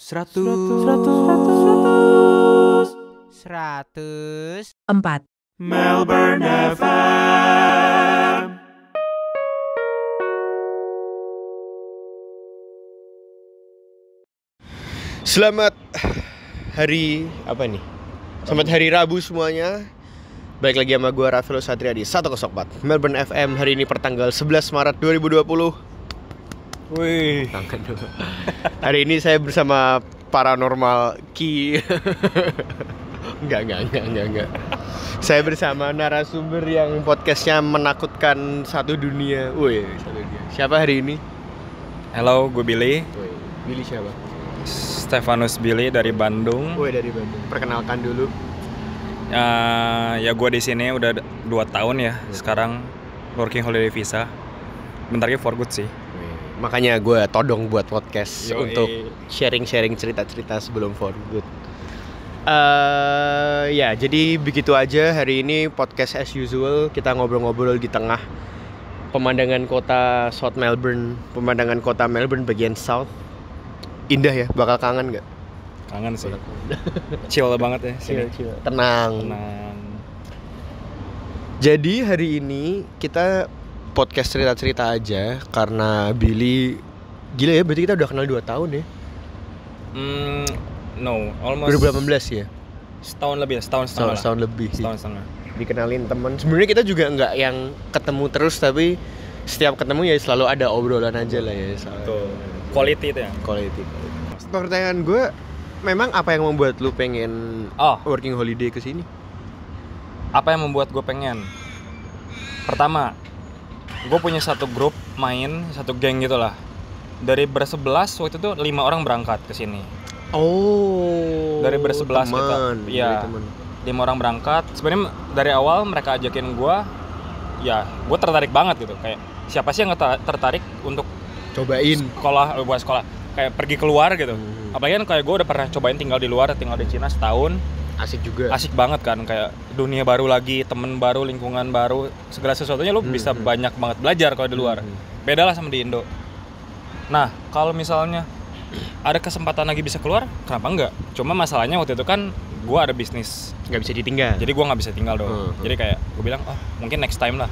104 Melbourne FM. Selamat hari apa nih? Selamat hari Rabu semuanya. Baik lagi sama gue Rafael Satria di 104 Melbourne FM. Hari ini pertanggal 11 Maret 2020. Wih. Hari ini saya bersama paranormal Ki. Enggak. Saya bersama narasumber yang podcastnya menakutkan satu dunia. Wih, satu dunia. Siapa hari ini? Halo, gue Billy. Wih, Billy siapa? Stefanus Billy dari Bandung. Wih, dari Bandung. Perkenalkan dulu. Ya gue di sini udah 2 tahun ya. Sekarang working holiday visa. Bentar lagi for good sih. Makanya gue todong buat podcast Yoi. untuk sharing-sharing cerita-cerita sebelum for good. Ya, jadi begitu aja hari ini podcast as usual. Kita ngobrol-ngobrol di tengah pemandangan kota South Melbourne, pemandangan kota Melbourne bagian South. Indah ya, bakal kangen nggak? Kangen sih. Chill banget ya sini. Chill. Tenang. Jadi hari ini kita podcast cerita-cerita aja karena Billy gila ya, berarti kita udah kenal 2 tahun ya. No, almost 2018 ya. setahun lebih. Setahun lebih sih. Setahun setengah. Dikenalin teman. Sebenarnya kita juga nggak yang ketemu terus, tapi setiap ketemu ya selalu ada obrolan aja lah ya. Tuh. Quality itu ya. Quality. Pertanyaan gue, memang apa yang membuat lu pengen working holiday ke sini? Apa yang membuat gue pengen? Pertama, gue punya satu grup main, satu geng gitulah. Dari ber-11 waktu itu 5 orang berangkat ke sini. Oh. Dari ber-11 kita. Iya. 5 orang berangkat. Sebenarnya dari awal mereka ajakin gue, ya gue tertarik banget gitu. Kayak siapa sih yang tertarik untuk cobain buat sekolah, kayak pergi keluar gitu. Apalagi kan kayak gue udah pernah cobain tinggal di luar, tinggal di Cina setahun. Asik banget kan, kayak dunia baru lagi, temen baru, lingkungan baru, segala sesuatunya lu bisa banyak banget belajar kalau di luar. Beda lah sama di Indo. Nah, kalau misalnya ada kesempatan lagi bisa keluar, kenapa enggak? Cuma masalahnya waktu itu kan gue ada bisnis, nggak bisa ditinggal. jadi gue nggak bisa tinggal dong. Jadi kayak gue bilang, mungkin next time lah.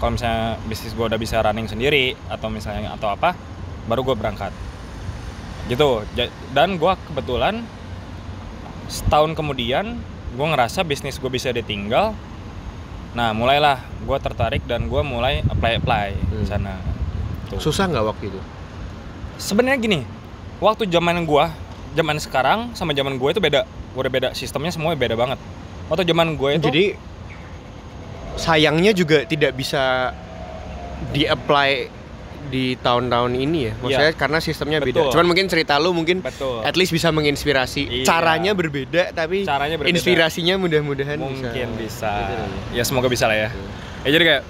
Kalau misalnya bisnis gue udah bisa running sendiri atau misalnya atau apa, baru gue berangkat. Gitu. Dan gue kebetulan setahun kemudian gue ngerasa bisnis gue bisa ditinggal. Nah, mulailah gue tertarik dan gue mulai apply di sana. Tuh. Susah nggak waktu itu? Sebenarnya gini, waktu zaman sekarang sama zaman gue itu beda. Udah beda, sistemnya semua beda banget. Waktu zaman gue itu, jadi sayangnya juga tidak bisa di-apply di tahun-tahun ini ya. Maksudnya karena sistemnya beda. Cuman mungkin cerita lu mungkin at least bisa menginspirasi. Iya. Caranya berbeda tapi inspirasinya mudah-mudahan mungkin bisa. Ya semoga bisa lah ya. Ya jadi kayak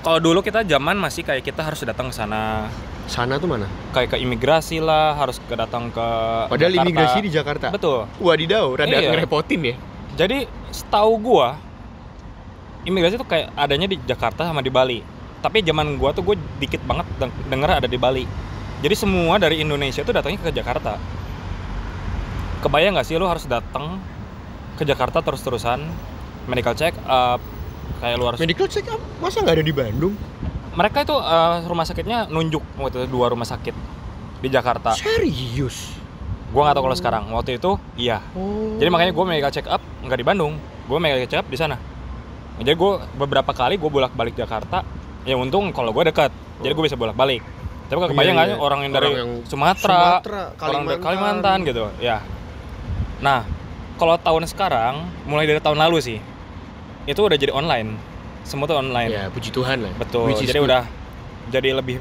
kalau dulu kita zaman masih kayak kita harus datang ke sana. Sana tuh mana? Kayak ke imigrasi lah, harus datang ke Padahal Jakarta. imigrasi di Jakarta. Betul. Wadidaw, rada ngerepotin ya. Jadi setahu gua imigrasi tuh kayak adanya di Jakarta sama di Bali. Tapi zaman gua tuh gue dikit banget denger ada di Bali. Jadi semua dari Indonesia tuh datangnya ke Jakarta. Kebayang nggak sih lu harus datang ke Jakarta terus-terusan medical check up, kayak lu harus medical check up masa nggak ada di Bandung? Mereka itu rumah sakitnya nunjuk waktu itu 2 rumah sakit di Jakarta. Serius? Gua nggak tahu kalau sekarang. Waktu itu iya. Jadi makanya gue medical check up nggak di Bandung, gue medical check up di sana. Jadi gue beberapa kali gue bolak-balik Jakarta. Ya untung kalau gue dekat, jadi gue bisa bolak-balik. Tapi kalau kebayang nggak orang yang dari Sumatera, orang dari Kalimantan gitu, ya. Nah, kalau tahun sekarang, mulai dari tahun lalu sih, itu udah jadi online. Semua tuh online. Ya, puji Tuhan lah. Betul. Jadi udah jadi lebih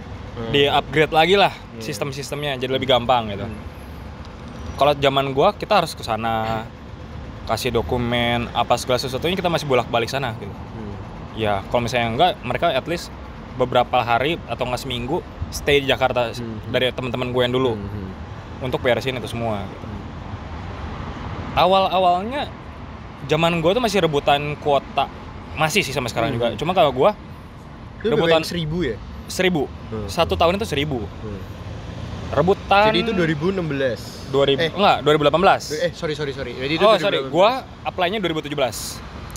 di-upgrade lagi lah sistem-sistemnya, jadi lebih gampang gitu. Kalau zaman gua kita harus ke sana, kasih dokumen, apa segala sesuatunya kita masih bolak-balik sana gitu. Ya, kalau misalnya enggak, mereka at least beberapa hari atau enggak seminggu stay di Jakarta dari teman-teman gue yang dulu untuk beresin itu semua gitu. Awal-awalnya zaman gue tuh masih rebutan kuota, masih sih sama sekarang juga. Cuma kalau gue rebutan 1.000 ya? 1.000. 1 tahun itu 1.000. rebutan. Jadi itu 2016. 2018. Sorry. Jadi itu Sorry, gua apply-nya 2017.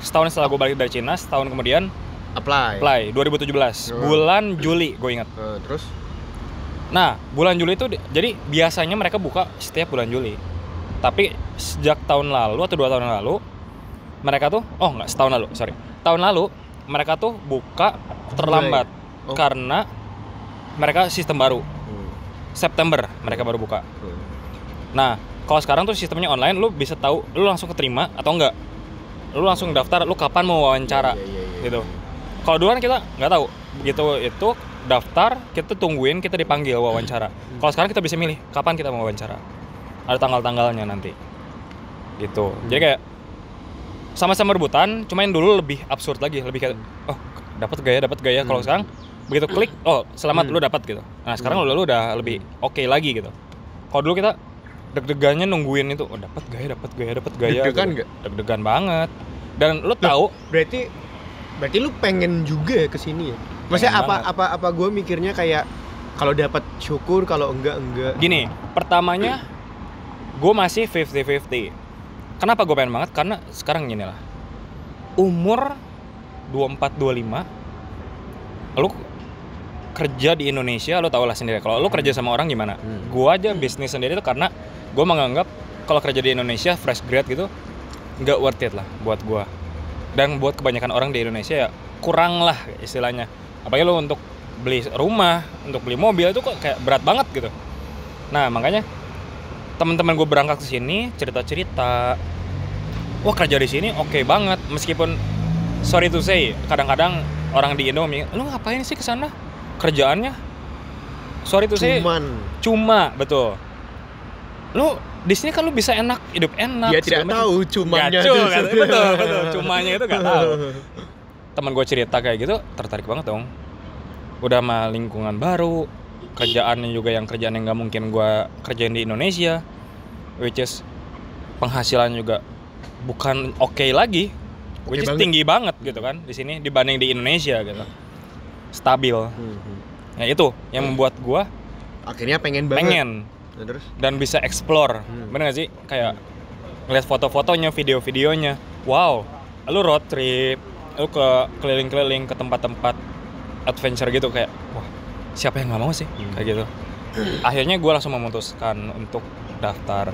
Setahun setelah gua balik dari Cina, setahun kemudian apply 2017. Bulan Juli, gue ingat. Terus? Nah, bulan Juli itu jadi biasanya mereka buka setiap bulan Juli. Tapi sejak tahun lalu atau 2 tahun lalu mereka tuh setahun lalu, sorry. Tahun lalu mereka tuh buka terlambat karena mereka sistem baru. September mereka baru buka. Nah, kalau sekarang tuh sistemnya online, lu bisa tahu lu langsung keterima atau enggak. Lu langsung daftar, lu kapan mau wawancara gitu. Kalau duluan kita nggak tahu. Begitu itu daftar, kita tungguin, kita dipanggil wawancara. Kalau sekarang kita bisa milih kapan kita mau wawancara. Ada tanggal-tanggalnya nanti. Gitu. Jadi kayak sama-sama rebutan, cuma yang dulu lebih absurd lagi, lebih kayak dapat gaya. Kalau sekarang begitu klik, selamat lu dapat gitu. Nah, sekarang lu udah lebih oke lagi gitu. Kalau dulu kita deg-degannya nungguin itu, dapat gaya. Deg-degan enggak? Deg-degan banget. Dan lu tahu, berarti lu pengen juga ke sini ya? Maksudnya apa gue mikirnya kayak kalau dapat syukur, kalau enggak. Gini, pertamanya gue masih 50-50. Kenapa gue pengen banget? Karena sekarang gini lah, umur 24-25, lu kerja di Indonesia, lu tau lah sendiri. Kalau lu kerja sama orang gimana? Gue aja bisnis sendiri tuh karena gue menganggap kalau kerja di Indonesia fresh grad gitu nggak worth it lah buat gue. Dan buat kebanyakan orang di Indonesia ya kurang lah istilahnya. Apalagi lu untuk beli rumah, untuk beli mobil itu kok kayak berat banget gitu. Nah, makanya teman-teman gue berangkat ke sini cerita-cerita, wah kerja di sini oke banget, meskipun sorry to say kadang-kadang orang di Indo mikir, lu ngapain sih kesana? Kerjaannya sorry to say cuma betul. Lu di sini kan lu bisa hidup enak. Dia tidak tahu cumanya. Betul, cumanya itu nggak tahu. Teman gue cerita kayak gitu, tertarik banget dong. Udah mah lingkungan baru, kerjaannya juga kerjaan yang nggak mungkin gue kerjain di Indonesia, which is penghasilan juga bukan oke lagi, which is tinggi banget gitu kan di sini dibanding di Indonesia gitu, stabil. Nah itu yang membuat gue akhirnya pengen banget. Terus? Dan bisa explore, bener gak sih? Kayak ngeliat foto-fotonya, video-videonya, wow, lu road trip, lu ke keliling-keliling ke tempat-tempat adventure gitu, kayak wah siapa yang nggak mau sih kayak gitu. Akhirnya gue langsung memutuskan untuk daftar.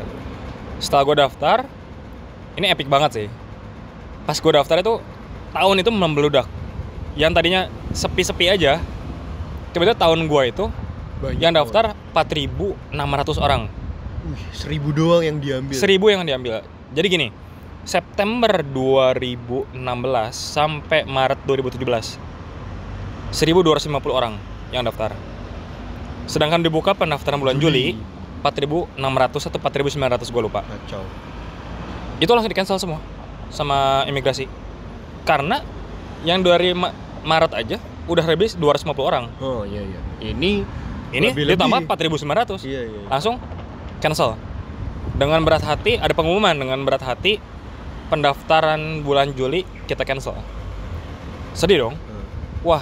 Setelah gue daftar, ini epic banget sih. Pas gue daftar itu tahun itu membeludak. Yang tadinya sepi-sepi aja, tiba-tiba tahun gue itu banyak yang daftar 4.600 orang. 1.000 doang yang diambil. 1.000 yang diambil. Jadi gini, September 2016 sampai Maret 2017, 1.250 orang yang daftar. Sedangkan dibuka pendaftaran bulan Juli 4.600 atau 4.900 gue lupa. Kacau. Itu langsung di-cancel semua sama imigrasi. Karena yang dari Maret aja udah habis 250 orang. Oh iya. Ini ditambah 4.900. Iya. Langsung cancel. Dengan berat hati, ada pengumuman dengan berat hati, pendaftaran bulan Juli kita cancel. Sedih dong. Wah,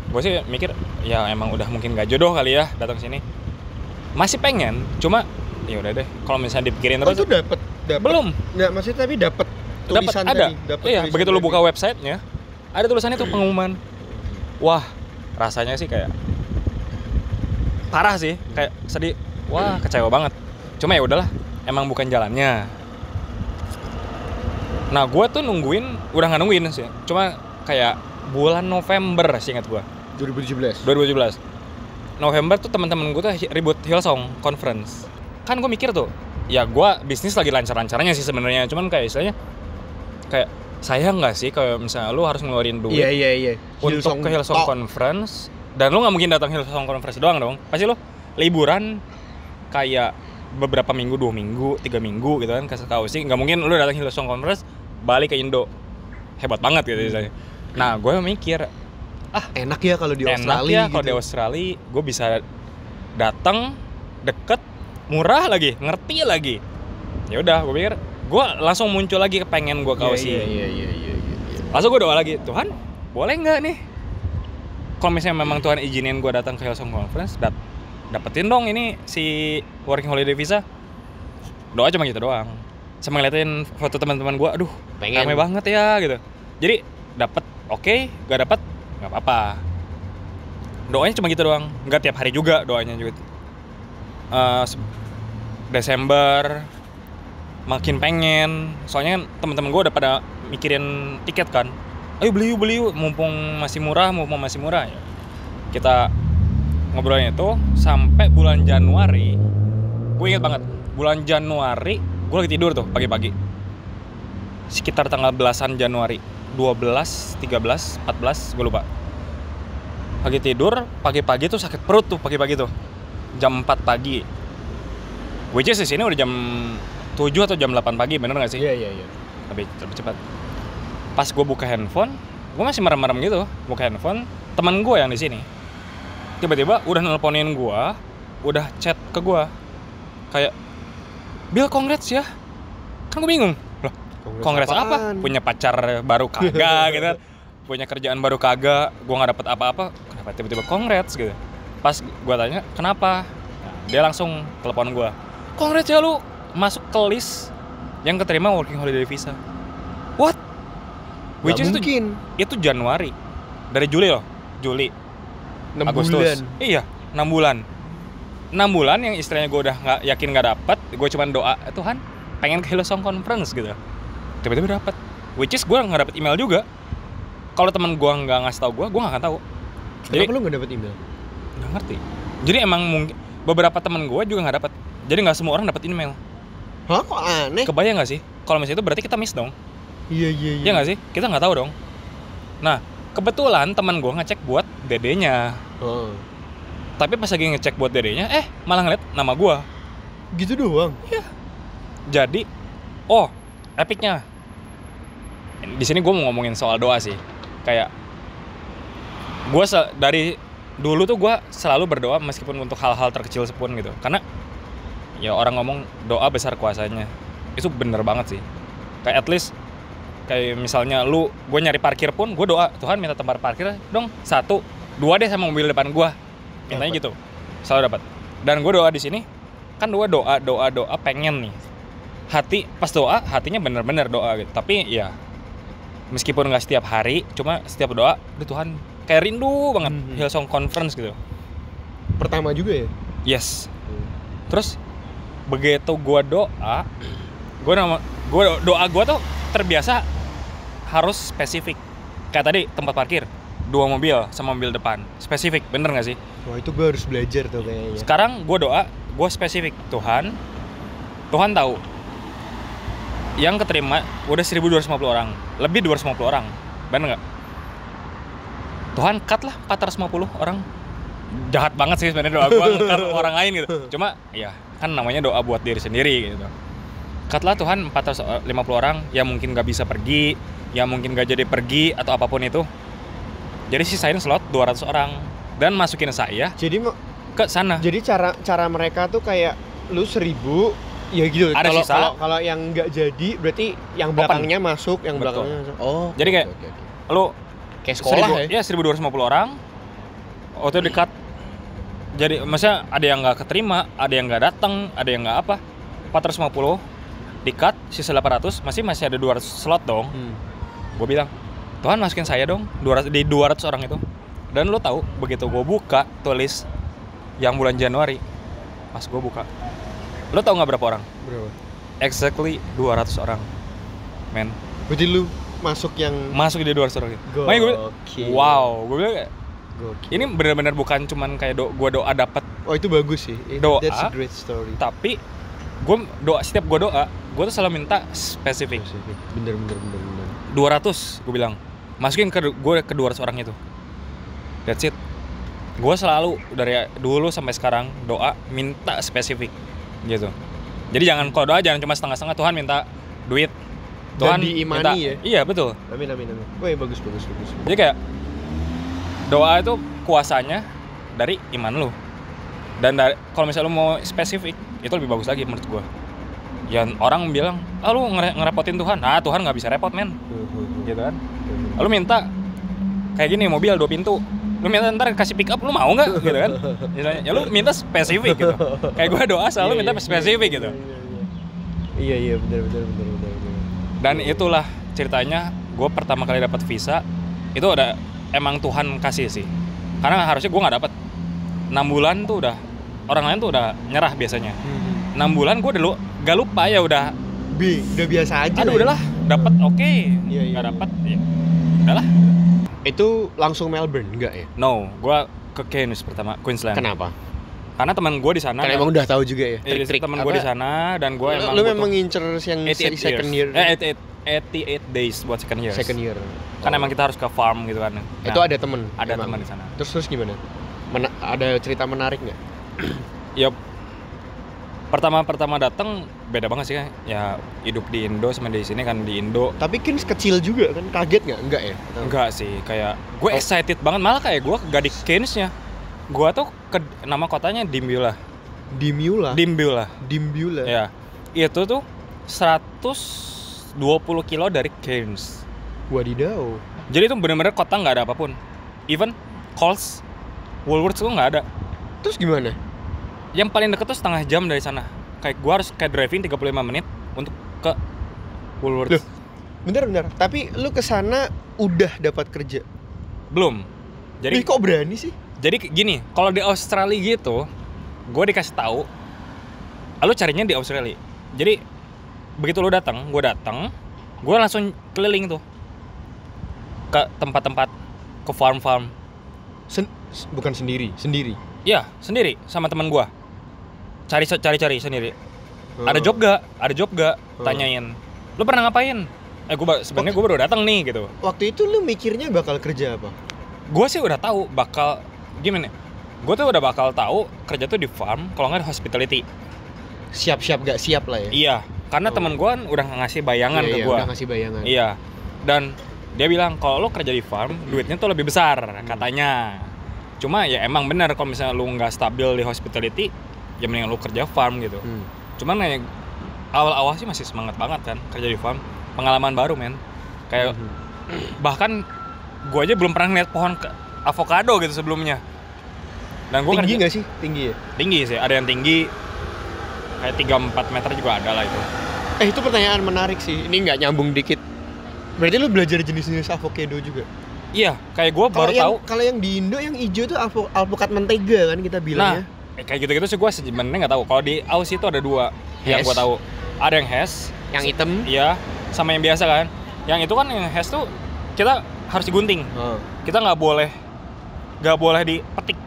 gue sih mikir ya emang udah mungkin gak jodoh kali ya datang sini. Masih pengen, cuma ya udah deh. Kalau misalnya dipikirin terus. Itu dapat. Belum. Nggak, maksudnya tapi dapat tulisan ada. Iya, begitu lu buka tadi. websitenya, ada tulisannya tuh pengumuman. Wah, rasanya sih kayak parah sih, kayak sedih. Wah, kecewa banget. Cuma ya udahlah, emang bukan jalannya. Nah, gue tuh udah nggak nungguin sih. Cuma kayak bulan November sih ingat gue. 2017. November tuh teman-teman gue tuh ribut Hillsong Conference. Kan gue mikir tuh, ya gue bisnis lagi lancar-lancarnya sih sebenarnya. Cuman kayak istilahnya kayak sayang nggak sih kalau misalnya lu harus ngeluarin duit Iya. untuk ke Hillsong Conference, dan lu nggak mungkin datang Hillsong Conference doang dong. Pasti lu liburan kayak beberapa minggu, 2 minggu, 3 minggu gitu kan ke Sulawesi. Nggak mungkin lu datang Hillsong Conference balik ke Indo. Hebat banget gitu istilahnya. Nah, gue mikir enak ya kalau di Australia. Enak ya kalau gitu. di Australia, gue bisa datang deket, murah lagi, ngerti lagi. Ya udah, gue pikir gue langsung muncul lagi kepengen gue ke Aussie. Iya. Langsung gue doa lagi, Tuhan boleh nggak nih? Kalau misalnya memang Tuhan izinin gue datang ke Hillsong Conference, dapetin dong ini si working holiday visa. Doa cuma gitu doang. Sama ngeliatin foto teman-teman gue, aduh Pengen. rame banget ya gitu. Jadi dapet oke, gak dapet nggak apa-apa. Doanya cuma gitu doang, nggak tiap hari juga doanya juga. Desember makin pengen, soalnya kan teman-teman gue udah pada mikirin tiket kan. Ayo beli yuk, mumpung masih murah ya. Kita ngobrolnya itu sampai bulan Januari. Gue inget banget, bulan Januari gue lagi tidur tuh pagi-pagi. Sekitar tanggal belasan Januari, 12, 13, 14, gue lupa. Pagi tidur, pagi-pagi tuh sakit perut tuh pagi-pagi tuh. Jam 4 pagi. Which is di sini udah jam 7 atau jam 8 pagi, bener gak sih? Iya. Lebih cepat. Pas gue buka handphone, gue masih merem-merem gitu. Buka handphone, teman gue yang di sini tiba-tiba udah nelponin gue, udah chat ke gue kayak, Bill, congrats ya. Kan gue bingung, loh congrats apa? Punya pacar baru kagak gitu kan, punya kerjaan baru kagak, gue nggak dapet apa-apa, kenapa tiba-tiba congrats gitu. Pas gue tanya kenapa, nah, dia langsung telepon gue, congrats ya lu masuk ke list yang keterima working holiday visa. What? Which is itu Januari, dari Juli loh, Juli, 6 Agustus. bulan. Iya, 6 bulan. 6 bulan yang istilahnya gue udah nggak yakin nggak dapet, gue cuma doa Tuhan pengen ke Hillsong Conference gitu. Tiba-tiba dapet. Which is gue nggak dapet email juga. Kalau teman gue nggak ngasih tau gue nggak akan tahu. Kenapa lu nggak dapet email? Nggak ngerti. Jadi emang mungkin beberapa teman gue juga nggak dapet. Jadi nggak semua orang dapet email. Hah, kok aneh? Kebayang nggak sih? Kalau misalnya itu berarti kita miss dong. Iya. Iya nggak sih? Kita nggak tahu dong. Nah, kebetulan teman gue ngecek buat dedenya. Oh. Tapi pas lagi ngecek buat dedenya, malah ngeliat nama gue. Gitu doang? Iya. Jadi, epicnya. Di sini gue mau ngomongin soal doa sih. Kayak, gue dari dulu tuh gue selalu berdoa meskipun untuk hal-hal terkecil sepun gitu. Karena, ya orang ngomong doa besar kuasanya. Itu bener banget sih. Kayak at least, kayak misalnya gue nyari parkir pun, gue doa, Tuhan minta tempat parkir dong, 1, 2 deh sama mobil depan gue. Mintanya gitu, selalu dapat. Dan gue doa di sini, kan doa pengen nih. Pas doa, hatinya bener-bener doa gitu. Tapi ya, meskipun nggak setiap hari, cuma setiap doa, Tuhan kayak rindu banget Hillsong Conference gitu. Pertama juga ya? Yes. Terus begitu gue doa, doa gue tuh terbiasa harus spesifik. Kayak tadi tempat parkir, 2 mobil sama mobil depan, spesifik, bener nggak sih? Wah, itu gue harus belajar tuh kayaknya. Sekarang gue doa, gue spesifik. Tuhan tahu yang keterima udah 1.250 orang, lebih 250 orang, bener nggak? Tuhan cut lah 450 orang. Jahat banget sih sebenarnya doa gue nge-cut orang lain gitu. Cuma ya kan namanya doa buat diri sendiri gitu. Cut lah Tuhan 450 orang yang mungkin nggak bisa pergi, yang mungkin nggak jadi pergi atau apapun itu. Jadi sisain slot 200 orang dan masukin saya jadi ke sana. Jadi cara mereka tuh kayak lu 1.000 ya gitu. Ada sisa. Kalau yang nggak jadi berarti yang belakangnya masuk, yang Betul. belakangnya masuk. Oh. Jadi kayak lu kayak sekolah 1.250 orang. Waktu dekat. Jadi maksudnya ada yang nggak keterima, ada yang nggak datang, ada yang nggak apa. 450 di-cut, sisa 800, masih ada 200 slot dong. Gue bilang, Tuhan masukin saya dong 200 orang itu. Dan lo tahu begitu gue buka tulis yang bulan Januari, pas gue buka, lo tahu nggak berapa orang? Berapa? Exactly 200 orang, men. Berarti lu masuk di 200 orang itu. Makanya gue bilang, wow, gue bilang kayak, ini benar-benar bukan cuman kayak gue doa dapat. Oh, itu bagus sih. Doa. That's a great story. Tapi gue setiap gue doa, gue tuh selalu minta spesifik. Bener. 200, gue bilang. Masukin ke 200 orang itu. That's it. Gue selalu dari dulu sampai sekarang doa minta spesifik gitu. Jadi kalau doa jangan cuma setengah-setengah. Tuhan minta duit, Tuhan dan diimani minta, ya. Iya betul. Amin. Wah, bagus. Jadi kayak doa itu kuasanya dari iman lu. Dan kalau misalnya lu mau spesifik, itu lebih bagus lagi menurut gue. Ya orang bilang, lu ngerepotin Tuhan. Nah, Tuhan nggak bisa repot, men. Gitu kan. Lu minta kayak gini, mobil 2 pintu. lu minta ntar kasih pick up, lu mau nggak gitu kan? Misalnya, ya lu minta spesifik gitu. Kayak gue doa selalu minta spesifik gitu. Iya benar. Dan itulah ceritanya gue pertama kali dapat visa itu ada emang Tuhan kasih sih. Karena harusnya gue nggak dapat. 6 bulan tuh udah orang lain tuh udah nyerah biasanya. 6 bulan gue udah gak lupa ya udah biasa aja. Aduh udahlah, dapat oke. Iya. Nggak dapat ya udahlah. Itu langsung Melbourne enggak ya? No, gue ke Cairns pertama, Queensland. Kenapa? Karena teman gue di sana. Karena emang udah tahu juga ya. Trik-trik teman gue di sana dan gue emang. Lu memang ngincer yang 88 second year. 88 days buat second year. Second year. Kan emang kita harus ke farm gitu kan. Nah, itu ada temen. Ada teman di sana. Terus gimana? Ada cerita menarik nggak? Ya pertama datang beda banget sih kan. Ya hidup di Indo sama di sini kan di Indo. Tapi kan kecil juga kan, kaget nggak? Enggak ya? Enggak sih, kayak gue excited banget, malah kayak gue ke Gadik Cairns-nya. Gue tuh ke nama kotanya Dimbula. Ya. Itu tuh 120 kilo dari Cairns. Wadidaw. Jadi itu benar-benar kota nggak ada apapun. Even Coles, Woolworths tuh nggak ada. Terus gimana? Yang paling deket tuh setengah jam dari sana. Kayak gue harus kayak driving 35 menit untuk ke Woolworths. Loh, bentar. Tapi lu kesana udah dapat kerja? Belum. Jadi kok berani sih? Jadi gini, kalau di Australia gitu, gue dikasih tahu, lu carinya di Australia. Jadi begitu lu datang, gue langsung keliling tuh ke tempat-tempat, ke farm-farm. Bukan sendiri. Iya, sendiri sama teman gue. Cari sendiri. Ada job gak? Tanyain. Lu pernah ngapain? Sebenarnya gue baru datang nih gitu. Waktu itu lu mikirnya bakal kerja apa? Gue sih udah tahu bakal gimana. Gue tuh udah bakal tahu kerja tuh di farm, kalau nggak di hospitality. Siap gak siap lah ya. Iya, karena teman gue kan udah ngasih bayangan ke gue. Udah ngasih bayangan. Iya. Dan dia bilang kalau lo kerja di farm, duitnya tuh lebih besar katanya. Cuma ya emang benar kalau misalnya lu nggak stabil di hospitality, ya mending lu kerja farm gitu. Cuman kayak awal-awal sih masih semangat banget kan kerja di farm. Pengalaman baru men. Kayak bahkan gue aja belum pernah ngeliat pohon avocado gitu sebelumnya. Dan gua tinggi nggak sih? Tinggi ya? Tinggi sih, ada yang tinggi kayak 3-4 meter juga ada lah itu. Itu pertanyaan menarik sih. Ini nggak nyambung dikit. Berarti lu belajar jenis-jenis avocado juga? Iya, kayak gue baru tahu. Kalau yang di Indo yang hijau tuh alpukat mentega kan kita bilangnya. Nah, kayak gitu-gitu sih gue sebenarnya nggak tahu. Kalau di Aussie itu ada 2 yang gue tahu. Ada yang Hess, yang hitam. Iya, sama yang biasa kan. Yang itu kan yang Hess tuh kita harus digunting. Kita nggak boleh dipetik.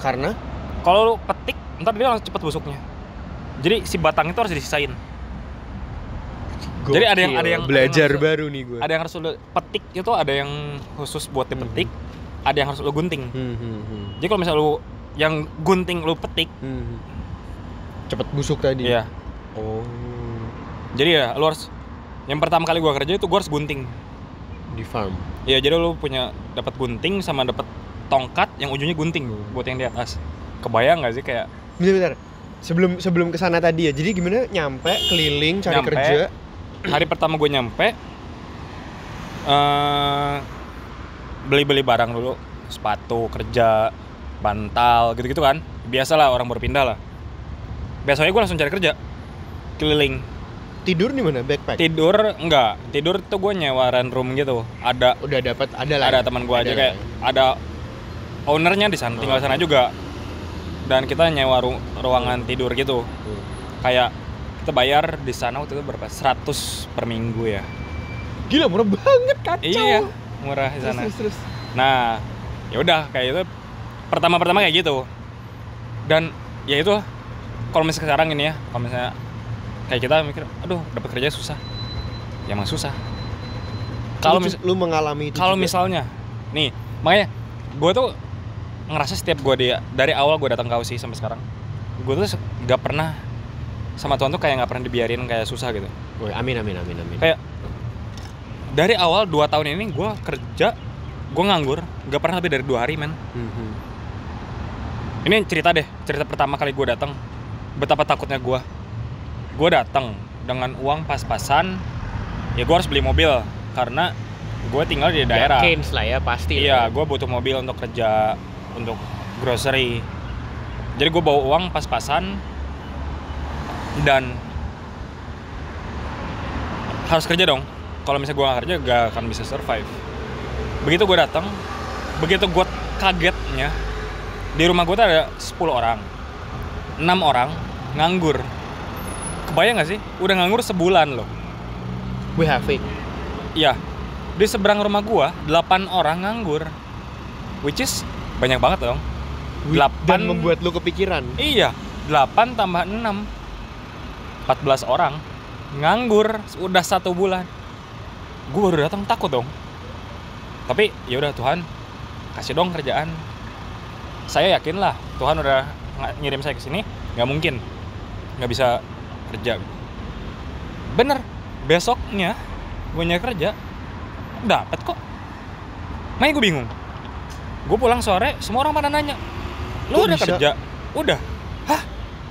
Karena kalau lu petik, ntar dia langsung cepet busuknya. Jadi si batang itu harus disisain. Jadi ada yang belajar baru nih gue. Ada yang harus lu petik itu, ada yang khusus buat dipetik, ada yang harus lu gunting. Jadi kalau misalnya lu yang gunting lu petik, cepet busuk tadi. Iya. Oh. Jadi ya lu harus, yang pertama kali gua kerja itu gua harus gunting di farm. Iya, jadi lu punya dapat gunting sama dapat tongkat yang ujungnya gunting buat yang di atas. Kebayang nggak sih kayak? Bentar. Sebelum kesana tadi ya. Jadi gimana nyampe keliling cari kerja? Hari pertama gue nyampe, beli barang dulu, sepatu kerja, bantal gitu-gitu kan. Biasalah orang baru pindah lah. Besoknya gue langsung cari kerja, keliling. Tidur di mana? Backpack? Tidur enggak. Tidur tuh gue nyewa rent room gitu. Ada. Udah dapat, ada lah. Ada teman gue aja kayak ada ownernya di sana, tinggal di sana juga. Dan kita nyewa ruangan tidur gitu. Kayak kita bayar di sana waktu itu berapa? 100 per minggu ya. Gila, murah banget, kacau. Iya, murah di sana. Terus. Nah, ya udah kayak itu pertama kayak gitu. Dan ya itu kalau misalnya sekarang ini ya, kalau misalnya kayak kita mikir, aduh dapat kerja susah. Ya emang susah. Kalau lu mengalami itu. Kalau misalnya nih, makanya gue tuh ngerasa setiap gue dari awal gue datang ke Aussie sampai sekarang, gue tuh gak pernah sama Tuhan tuh kayak gak pernah dibiarin kayak susah gitu. Woy, amin. Kayak dari awal 2 tahun ini gue kerja, gue nganggur, gak pernah lebih dari 2 hari men. Ini cerita pertama kali gue datang, betapa takutnya gue. Gue datang dengan uang pas-pasan, ya gue harus beli mobil karena gue tinggal di daerah. Keynes lah ya pasti. Iya, gue butuh mobil untuk kerja, untuk grocery. Jadi gue bawa uang pas-pasan dan harus kerja dong. Kalau misalnya gue nggak kerja, gak akan bisa survive. Begitu gue datang, begitu gue kagetnya, di rumah gue tuh ada 10 orang, 6 orang nganggur. Kebayang gak sih? Udah nganggur sebulan loh. We have it. Iya, di seberang rumah gue 8 orang nganggur, which is banyak banget dong. 8 Dan membuat lu kepikiran. Iya, 8 tambah 6 14 orang nganggur udah 1 bulan. Gue baru datang takut dong. Tapi ya udah, Tuhan kasih dong kerjaan. Saya yakin lah Tuhan udah ngirim saya ke sini, nggak mungkin nggak bisa kerja. Bener, besoknya gue nyari kerja dapet kok. Makanya gue bingung. Gue pulang sore, semua orang pada nanya, lu udah bisa? kerja? Udah. Hah?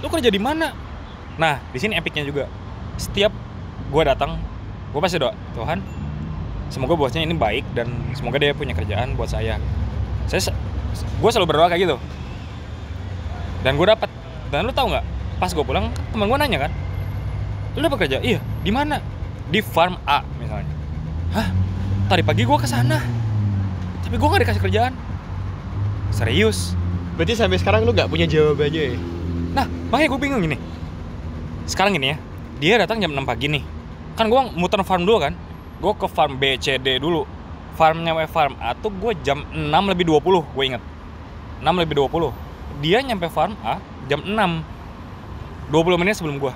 Lu kerja di mana? Nah, di sini epicnya juga. Setiap gue datang, gue pasti doa, Tuhan, semoga bosnya ini baik dan semoga dia punya kerjaan buat saya. Gue selalu berdoa kayak gitu. Dan gue dapat. Dan lu tahu nggak? Pas gue pulang, teman gue nanya kan, lu dapat kerja? Iya. Di mana? Di farm A misalnya. Hah? Tadi pagi gue kesana, tapi gue nggak dikasih kerjaan. Serius? Berarti sampai sekarang lu nggak punya jawabannya ya? Nah, makanya gue bingung gini. Sekarang gini ya, dia datang jam 6 pagi nih. Kan gue muter farm dulu kan. Gue ke farm B, C, D dulu. Farmnya farm A tuh gue jam 6 lebih 20, gue inget. 6 lebih 20. Dia nyampe farm A jam 6. 20 menit sebelum gue.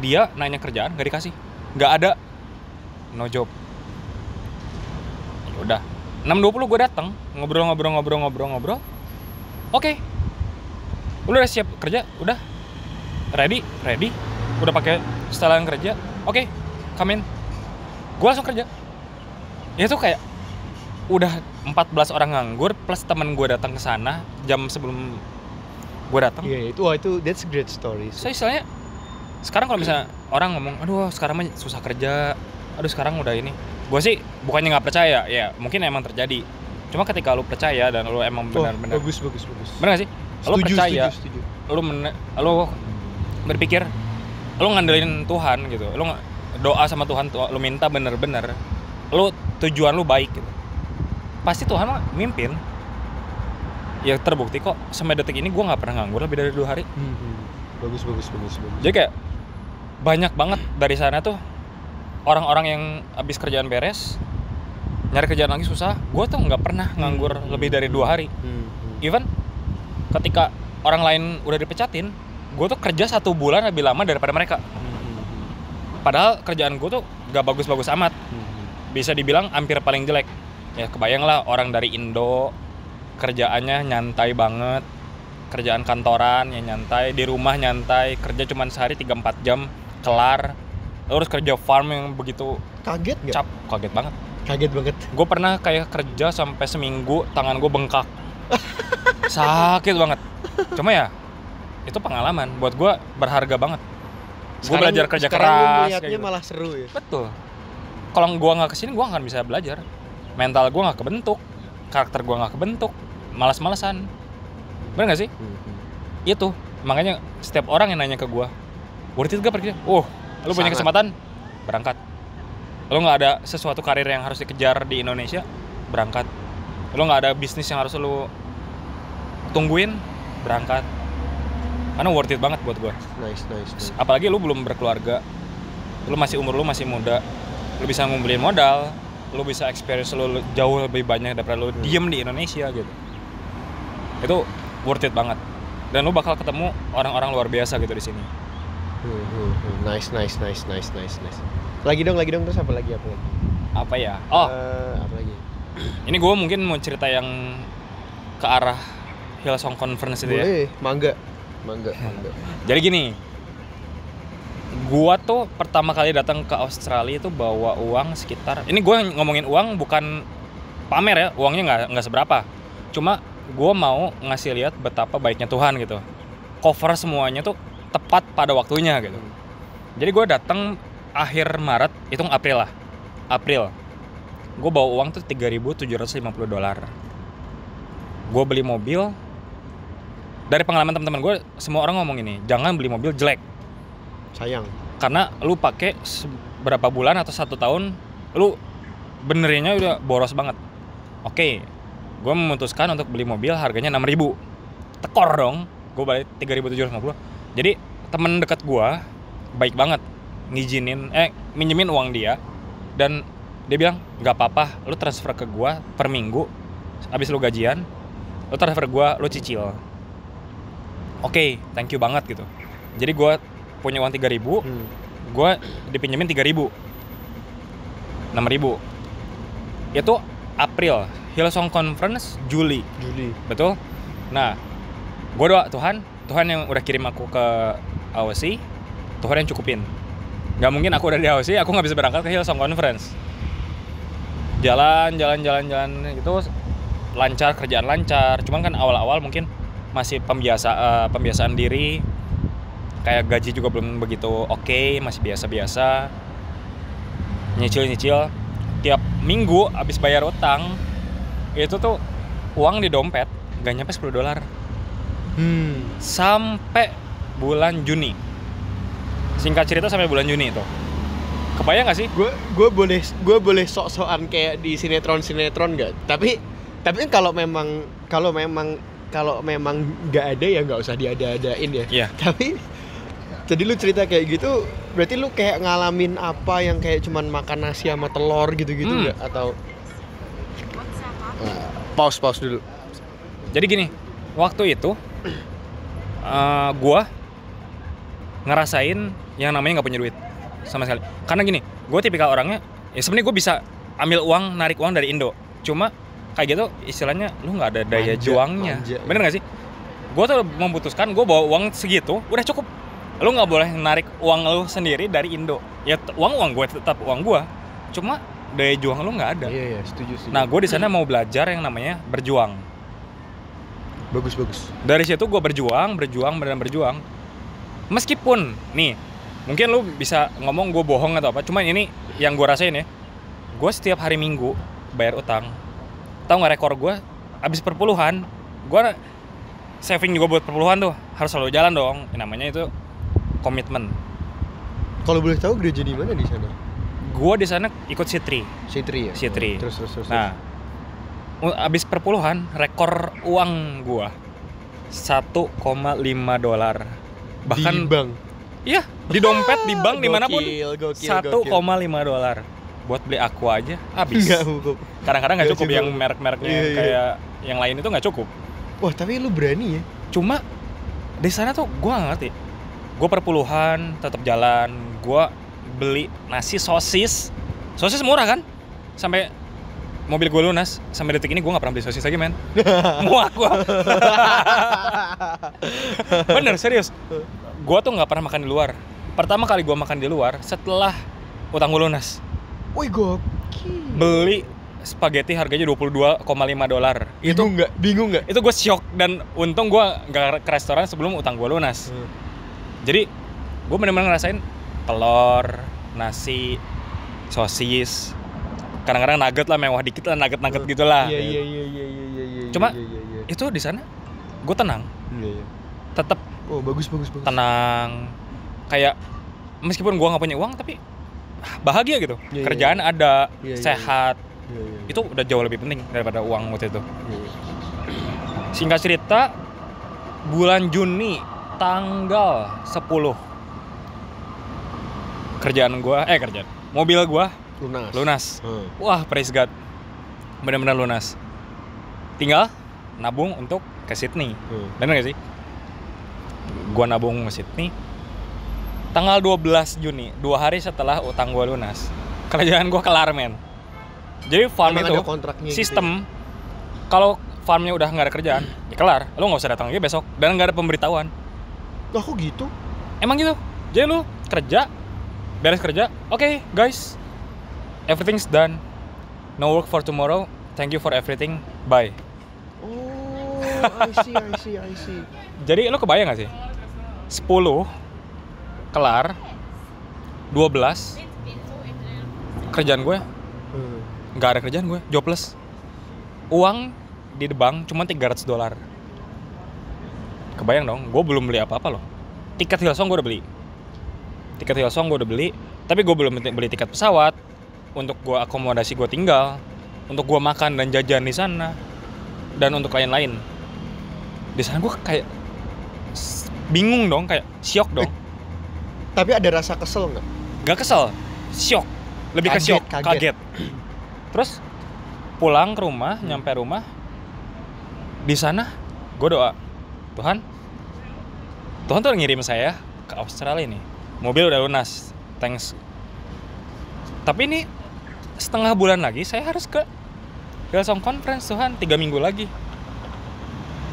Dia nanya kerjaan, gak dikasih. Gak ada. No job. Udah. 6.20 gue datang, ngobrol. Oke. Lu udah siap kerja? Udah. Ready? Udah pakai setelan kerja? Oke. Come in. Gue langsung kerja. Ya tuh kayak udah 14 orang nganggur plus temen gue datang ke sana jam sebelum gue datang. Iya, itu that's a great story. Saya istilahnya sekarang kalau misalnya orang ngomong, aduh sekarang mah susah kerja, aduh sekarang udah ini. Gue sih bukannya nggak percaya, ya mungkin emang terjadi. Cuma ketika lu percaya dan lu emang benar-benar bagus. benar gak sih? Lu percaya, setuju. lu berpikir, lu ngandelin Tuhan gitu, lu doa sama Tuhan, lu minta bener-bener, lu tujuan lu baik gitu, pasti Tuhan mah mimpin. Ya terbukti kok sampai detik ini gue nggak pernah nganggur lebih dari 2 hari. Bagus. Jadi kayak banyak banget dari sana tuh orang-orang yang abis kerjaan beres nyari kerjaan lagi susah. Gue tuh nggak pernah nganggur lebih dari 2 hari. Even ketika orang lain udah dipecatin, gue tuh kerja 1 bulan lebih lama daripada mereka. Padahal kerjaan gue tuh gak bagus-bagus amat. Bisa dibilang hampir paling jelek. Ya kebayang lah orang dari Indo kerjaannya nyantai banget, kerjaan kantoran ya nyantai, di rumah nyantai, kerja cuma sehari 3-4 jam kelar. Terus kerja farm yang begitu Kaget nggak? Kaget banget. Kaget banget. Gue pernah kayak kerja sampai seminggu tangan gue bengkak. Sakit banget. Cuma ya itu pengalaman buat gue berharga banget. Gue belajar kerja keras. Sekarang gitu. malah seru ya. Betul. Kalau gue nggak kesini, gue nggak akan bisa belajar. Mental gue nggak kebentuk, karakter gue nggak kebentuk, malas-malasan. Bener nggak sih? Itu makanya setiap orang yang nanya ke gue, worth it gak pergi? Lu punya kesempatan, berangkat. Lu nggak ada sesuatu karir yang harus dikejar di Indonesia, berangkat. Lu nggak ada bisnis yang harus lu tungguin, berangkat. Karena worth it banget buat gue. Nice. Apalagi lu belum berkeluarga, lu masih muda, lu bisa ngumpulin modal, lu bisa experience lu jauh lebih banyak daripada lu diem di Indonesia gitu. Itu worth it banget. Dan lu bakal ketemu orang-orang luar biasa gitu di sini. Nice. Lagi dong terus apa lagi? Apa ya? Apa lagi? Ini gue mungkin mau cerita yang ke arah Hillsong Conference itu. Boleh, ya. mangga. Jadi gini, gua tuh pertama kali datang ke Australia itu bawa uang sekitar, ini gua ngomongin uang bukan pamer ya, uangnya nggak seberapa. Cuma gua mau ngasih lihat betapa baiknya Tuhan gitu. Cover semuanya tuh tepat pada waktunya gitu. Jadi gua datang akhir Maret, hitung April lah. April. gue bawa uang tuh $3.750. Gue beli mobil. Dari pengalaman teman-teman gue, semua orang ngomong ini, jangan beli mobil jelek. Sayang. Karena lu pakai berapa bulan atau 1 tahun, lu benerinnya udah boros banget. Oke, gue memutuskan untuk beli mobil harganya 6.000. Tekor dong, gue balik 3.750. Jadi temen dekat gue baik banget minjemin uang dia, dan dia bilang nggak apa-apa, lu transfer ke gue per minggu, abis lu gajian, lu transfer gue, lu cicil. Oke, thank you banget gitu. Jadi gue punya uang 3.000, gue dipinjemin 3.000, 6.000. Itu April, Hillsong Conference Juli. Betul. Nah, gue doa Tuhan yang udah kirim aku ke AOC, Tuhan yang cukupin. Gak mungkin aku udah di AOC, aku gak bisa berangkat ke Hillsong Conference. Jalan gitu, lancar, kerjaan lancar. Cuman kan awal-awal mungkin masih pembiasaan diri, kayak gaji juga belum begitu oke, masih biasa-biasa, nyicil tiap minggu abis bayar utang itu tuh uang di dompet gak nyampe $10. Sampai bulan Juni, singkat cerita sampai bulan Juni itu. Kebayang gak sih? Gue boleh sok-sokan kayak di sinetron nggak? Tapi kan kalau memang nggak ada ya nggak usah diada-adain ya. Iya. Tapi jadi lu cerita kayak gitu, berarti lu kayak ngalamin apa yang kayak cuman makan nasi sama telur gitu-gitu nggak? Atau pause dulu. Jadi gini, waktu itu gue ngerasain yang namanya nggak punya duit sama sekali. Karena gini, gue tipikal orangnya, ya sebenarnya gue bisa ambil uang, narik uang dari Indo. Cuma kayak gitu istilahnya lu nggak ada daya juangnya. Bener nggak sih? Gue tuh memutuskan gue bawa uang segitu udah cukup. Lu nggak boleh narik uang lu sendiri dari Indo. Ya uang gue tetap uang gue. Cuma daya juang lu nggak ada. Iya, setuju. Nah, gue di sana mau belajar yang namanya berjuang. Bagus. Dari situ gue berjuang. Meskipun nih, mungkin lu bisa ngomong gue bohong atau apa. Cuman ini yang gue rasain ya. Gue setiap hari Minggu bayar utang. Tahu nggak rekor gue? Abis perpuluhan, gue saving juga buat perpuluhan tuh. Harus selalu jalan dong. Namanya itu komitmen. Kalau boleh tahu gereja di mana di sana? Gua di sana ikut Sitri ya. Terus. Nah, abis perpuluhan rekor uang gua $1,5. Bahkan di bank. Iya, di dompet, di bank, dimanapun. $1,5 buat beli aqua aja habis. Nggak cukup. Kadang-kadang nggak cukup, yang merek-mereknya kayak yang lain itu nggak cukup. Wah, tapi lu berani ya. Cuma di sana tuh gua nggak ngerti. Gue perpuluhan tetap jalan, gue beli nasi sosis murah kan, sampai mobil gue lunas. Sampai detik ini gue nggak pernah beli sosis lagi, men. Muak gue. Bener, serius. Gue tuh nggak pernah makan di luar. Pertama kali gue makan di luar setelah utang gue lunas. Wih, gokil. Beli spaghetti harganya $22,5. Bingung nggak? Itu gue shock, dan untung gue nggak ke restoran sebelum utang gue lunas. Jadi gue benar-benar ngerasain telur, nasi, sosis, kadang-kadang nugget lah, mewah dikit lah, nugget gitulah. Iya. Cuma itu di sana gue tenang. Iya. Tetap. Oh, bagus. Tenang. Kayak meskipun gue nggak punya uang tapi bahagia gitu. Kerjaan ada, sehat. Itu udah jauh lebih penting daripada uang waktu itu. Singkat cerita, bulan Juni tanggal 10 mobil gue lunas. Wah, praise God, benar-benar lunas. Tinggal nabung untuk ke Sydney. Bener gak sih? Gue nabung ke Sydney tanggal 12 Juni, 2 hari setelah utang gue lunas. Kerjaan gue kelar, men. Jadi farm itu sistem gitu ya? Kalau farmnya udah nggak ada kerjaan, ya kelar, lo nggak usah datang lagi besok, dan nggak ada pemberitahuan. Lah, kok gitu? Emang gitu. Jadi lu kerja, beres kerja, oke, guys, everything's done. No work for tomorrow. Thank you for everything. Bye. Oh, I see. Jadi lu kebayang gak sih? 10 kelar, 12 kerjaan gue nggak ada kerjaan gue, jobless. Uang di bank cuma $300. Kebayang dong, gue belum beli apa-apa loh. Tiket Hillsong gue udah beli. Tapi gue belum beli tiket pesawat untuk gue akomodasi gue tinggal, untuk gue makan dan jajan di sana, dan untuk lain-lain. Di sana gue kayak bingung dong, kayak syok dong. Tapi ada rasa kesel nggak? Gak kesel, syok. Lebih ke syok, kaget. Terus pulang ke rumah, nyampe rumah. Di sana gue doa, Tuhan tuh ngirim saya ke Australia nih. Mobil udah lunas, thanks. Tapi ini setengah bulan lagi saya harus ke Hillsong Conference, Tuhan. 3 minggu lagi.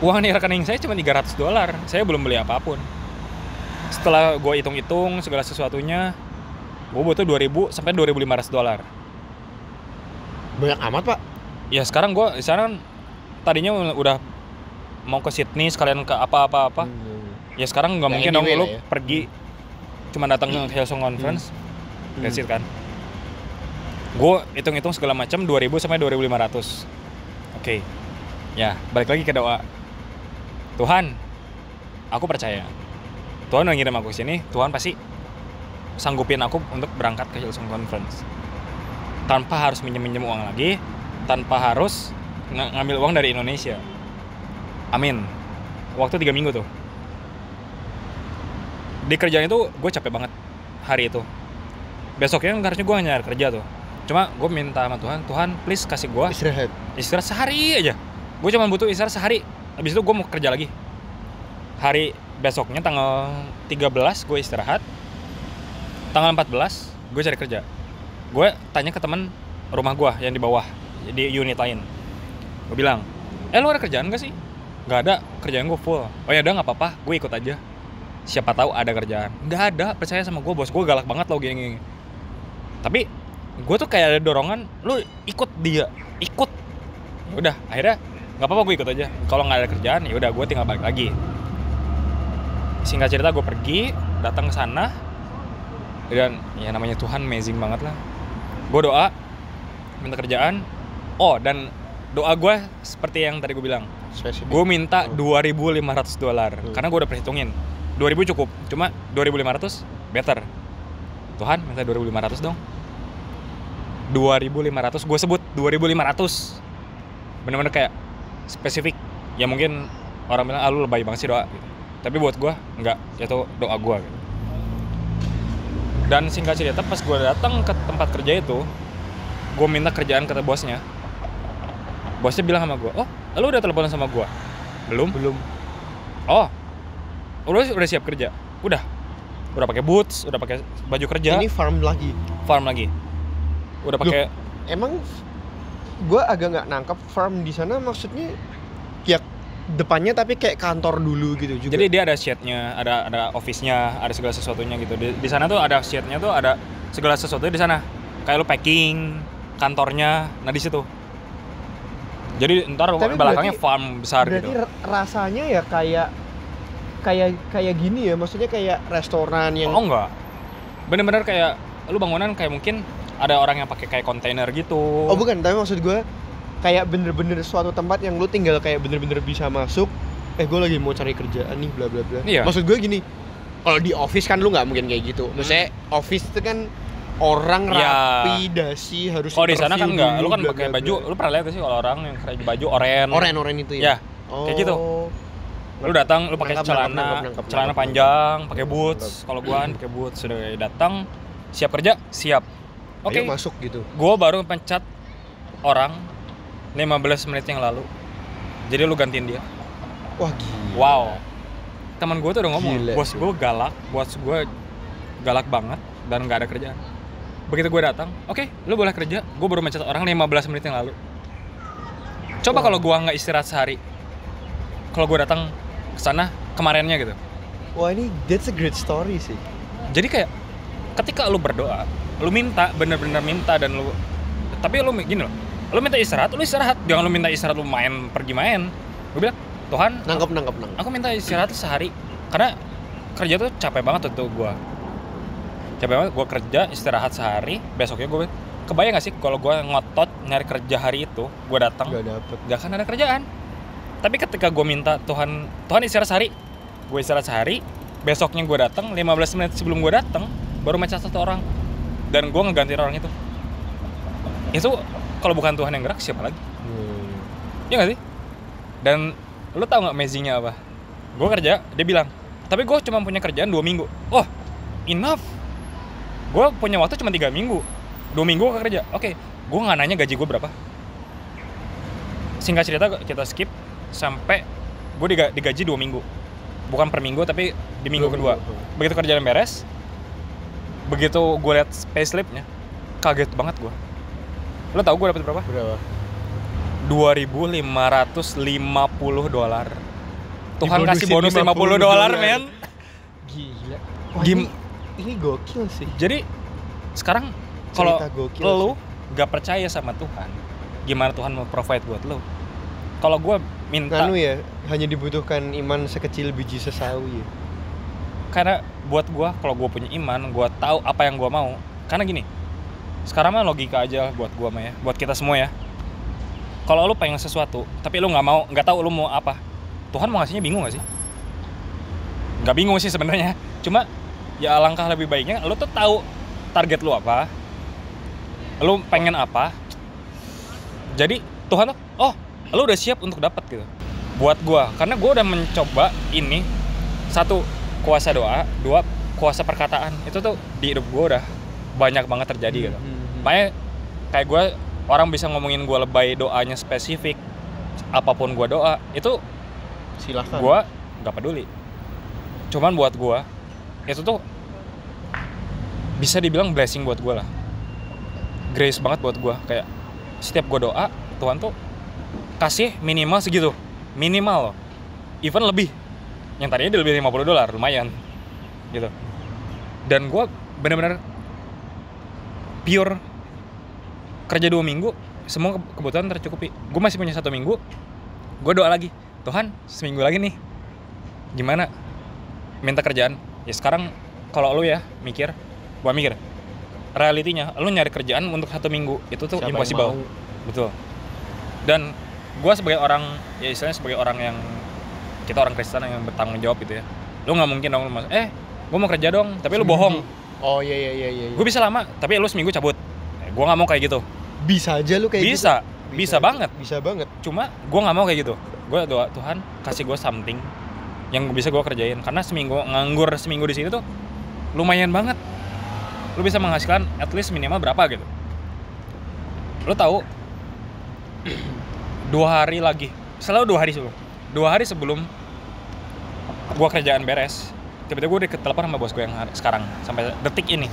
Uang di rekening saya cuma $300. Saya belum beli apapun. Setelah gue hitung-hitung segala sesuatunya, gue butuh $2,000 sampai $2,500. Banyak amat, Pak. Ya sekarang gue di sana tadinya udah mau ke Sydney sekalian ke apa-apa. Ya sekarang nggak mungkin dong lu pergi cuma datang ke Hillsong Conference. That's it kan. Gue hitung-hitung segala macam 2.000 sampai 2.500. Oke. Ya, balik lagi ke doa. Tuhan, aku percaya. Tuhan udah ngirim aku sini, Tuhan pasti sanggupin aku untuk berangkat ke Hillsong Conference. Tanpa harus minjem uang lagi, tanpa harus ngambil uang dari Indonesia. Amin. Waktu 3 minggu tuh. Di kerjaan itu gue capek banget hari itu. Besoknya harusnya gue nyari kerja tuh. Cuma gue minta sama Tuhan please kasih gue istirahat sehari aja. Gue cuma butuh istirahat sehari. Habis itu gue mau kerja lagi. Hari besoknya tanggal 13 gue istirahat. Tanggal 14 gue cari kerja. Gue tanya ke teman rumah gue yang di bawah, di unit lain. Gue bilang, lu ada kerjaan gak sih? Gak ada, kerjaan gue full. Oh ya udah gak apa-apa, gue ikut aja. Siapa tahu ada kerjaan. Gak ada, percaya sama gue, bos gue galak banget loh gini. Tapi gue tuh kayak ada dorongan, lu ikut dia, ikut. Udah, akhirnya nggak apa-apa gue ikut aja. Kalau nggak ada kerjaan, ya udah gue tinggal balik lagi. Singkat cerita gue pergi, datang ke sana, dan ya namanya Tuhan amazing banget lah. Gue doa, minta kerjaan. Oh dan doa gue seperti yang tadi gue bilang. Gue minta $2.500 karena gue udah perhitungin. 2.000 cukup, cuma 2.500 better. Tuhan minta 2.500 dong. 2.500, gue sebut 2.500. Bener-bener kayak spesifik. Ya mungkin orang bilang lu lebay banget sih doa gitu. Tapi buat gue enggak, itu doa gue gitu. Dan singkat cerita pas gue datang ke tempat kerja itu, gue minta kerjaan kata bosnya. Bosnya bilang sama gue, "Oh, lu udah telepon sama gue?" Belum. Oh, udah siap kerja. Udah pakai boots, udah pakai baju kerja. Ini farm lagi. Udah pakai. Emang gue agak nggak nangkep farm di sana maksudnya ya depannya tapi kayak kantor dulu gitu juga. Jadi dia ada shade-nya, ada office-nya, ada segala sesuatunya gitu. Di sana tuh ada shade-nya tuh ada segala sesuatunya di sana. Kayak lu packing kantornya, nah di situ. Jadi ntar belakangnya farm besar berarti gitu. Berarti rasanya ya kayak gini ya, maksudnya kayak restoran yang. Oh enggak. Bener-bener kayak lu bangunan kayak mungkin ada orang yang pakai kayak kontainer gitu. Oh bukan, tapi maksud gue kayak bener-bener suatu tempat yang lu tinggal kayak bener-bener bisa masuk. Gue lagi mau cari kerjaan nih, bla bla bla. Iya. Maksud gue gini, kalau di office kan lu nggak mungkin kayak gitu. Maksudnya office itu kan orang rapi, dasi, harus. Oh di sana kan enggak, lu kan bla, pakai bla, baju. bla. Lu pernah lihat sih kalau orang yang pakai baju oranye itu ya? Kayak gitu. Lu datang, lu pakai celana panjang, pakai boots. Kalau gua kan pakai boots, sudah datang, siap kerja, siap. Oke. Masuk gitu. Gua baru pencet orang 15 menit yang lalu. Jadi lu gantiin dia. Wah gila. Wow. Teman gua tuh udah ngomong, gila, bos gua galak banget dan nggak ada kerjaan. Begitu gue datang, oke, lu boleh kerja. Gue baru mencet orang 15 menit yang lalu. Coba kalau gue nggak istirahat sehari, kalau gue datang ke sana kemarinnya gitu. Wah ini that's a great story sih. Jadi kayak ketika lu berdoa, lu minta, bener-bener minta dan lu, tapi lu gini loh, lu minta istirahat, lu istirahat. Jangan lu minta istirahat lu pergi main. Gue bilang, Tuhan, nangkep. Aku minta istirahat sehari karena kerja tuh capek banget tuh gue. Capek banget, gue kerja istirahat sehari, besoknya gue kebayang gak sih kalau gue ngotot nyari kerja hari itu, gue datang Gak dapet. gak akan ada kerjaan. Tapi ketika gue minta Tuhan istirahat sehari, gue istirahat sehari, besoknya gue datang 15 menit sebelum gue datang baru mecat satu orang dan gue ngeganti orang itu kalau bukan Tuhan yang gerak siapa lagi? Iya gak sih? Dan lu tau gak amazingnya apa? Gue kerja, dia bilang, tapi gue cuma punya kerjaan 2 minggu. Oh, enough. Gue punya waktu cuma 3 minggu. 2 minggu gue kerja. Oke, gue gak nanya gaji gue berapa. Singkat cerita kita skip sampai gue digaji 2 minggu. Bukan per minggu tapi di minggu kedua. Begitu kerjaan beres, begitu gue liat payslip-nya, kaget banget gue. Lo tau gue dapet berapa? Berapa? $2.550. Tuhan kasih bonus $50, men. Gila. Wah, ini gokil sih. Jadi sekarang kalau lo gak percaya sama Tuhan, gimana Tuhan mau provide buat lo? Kalau gue minta ya, hanya dibutuhkan iman sekecil biji sesawi ya. Karena buat gue, kalau gue punya iman, gue tahu apa yang gue mau. Karena gini, sekarang mah logika aja buat gue mah ya, buat kita semua ya. Kalau lo pengen sesuatu, tapi lo nggak tahu lo mau apa, Tuhan mau ngasihnya bingung gak sih? Nggak bingung sih sebenarnya. Cuma ya alangkah lebih baiknya lo tuh tahu target lo apa, lo pengen apa. Jadi Tuhan tuh, oh lo udah siap untuk dapat gitu. Buat gue, karena gue udah mencoba ini, 1, kuasa doa, 2, kuasa perkataan. Itu tuh di hidup gue udah banyak banget terjadi gitu. Makanya kayak gue, orang bisa ngomongin gue lebay doanya spesifik, apapun gue doa, itu silahkan. Gue gak peduli. Cuman buat gue, itu tuh bisa dibilang blessing buat gue lah. Grace banget buat gue. Kayak setiap gue doa, Tuhan tuh kasih minimal segitu. Minimal loh. Even lebih. Yang tadinya dia lebih $50, lumayan. Gitu. Dan gue bener-bener pure kerja 2 minggu, semua kebutuhan tercukupi. Gue masih punya 1 minggu, gue doa lagi, Tuhan seminggu lagi nih, gimana? Minta kerjaan. Ya sekarang kalau lu ya mikir, gue mikir, realitinya lu nyari kerjaan untuk 1 minggu itu tuh siapa impossible. Betul. Dan gue sebagai orang, ya istilahnya sebagai orang yang, kita orang Kristen yang bertanggung jawab gitu ya, lu nggak mungkin dong gue mau kerja dong, tapi lu bohong. Oh iya. Gue bisa lama, tapi lu seminggu cabut. Gue nggak mau kayak gitu. Bisa aja lu kayak bisa. gitu. Bisa banget. Bisa banget. Cuma gue nggak mau kayak gitu. Gue doa Tuhan kasih gue something yang bisa gue kerjain. Karena nganggur seminggu di sini tuh lumayan banget. Lu bisa menghasilkan at least minimal berapa gitu. Lu tahu 2 hari lagi, selalu 2 hari sebelum. 2 hari sebelum gue kerjaan beres, tiba-tiba gue ditelepon sama bos gue yang sekarang sampai detik ini.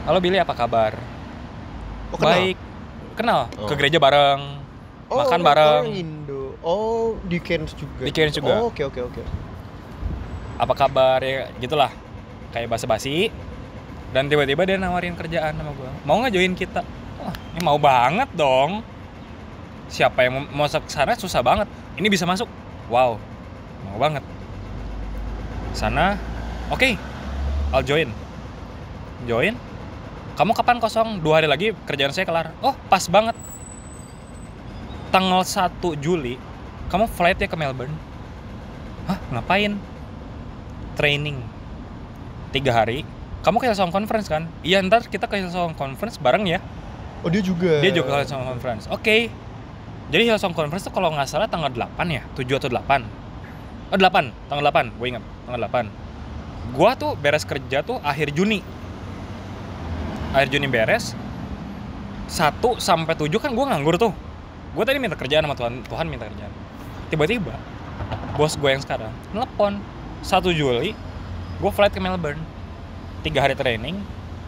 Halo Billy, apa kabar? Oh, kenal? Baik. Kenal. Ke gereja bareng. Makan bareng. Orang Indo. Oh, di Cairns juga. Di Cairns juga. Oh, oke. Apa kabar ya, gitulah. Kayak basa-basi. Dan tiba-tiba dia nawarin kerjaan sama gue. Mau nggak join kita? Oh, ini mau banget dong. Siapa yang mau ke sana susah banget. Ini bisa masuk. Wow. Mau banget. Sana. Oke. I'll join. Kamu kapan kosong? 2 hari lagi kerjaan saya kelar. Oh, pas banget. Tanggal 1 Juli, kamu flight ya ke Melbourne. Hah? Ngapain? Training 3 hari. Kamu ke Hillsong Conference kan? Iya, ntar kita ke Hillsong Conference bareng ya. Oh, dia juga ke Hillsong Conference. Oke. Jadi Hillsong Conference tuh kalau nggak salah tanggal 8 ya? 7 atau 8? Oh, 8. Tanggal 8. Gue ingat. Tanggal 8. Gua tuh beres kerja tuh akhir Juni beres. 1 sampai 7 kan gue nganggur tuh. Gue tadi minta kerjaan sama Tuhan minta kerjaan. Tiba-tiba bos gue yang sekarang telepon 1 Juli gue flight ke Melbourne 3 hari training.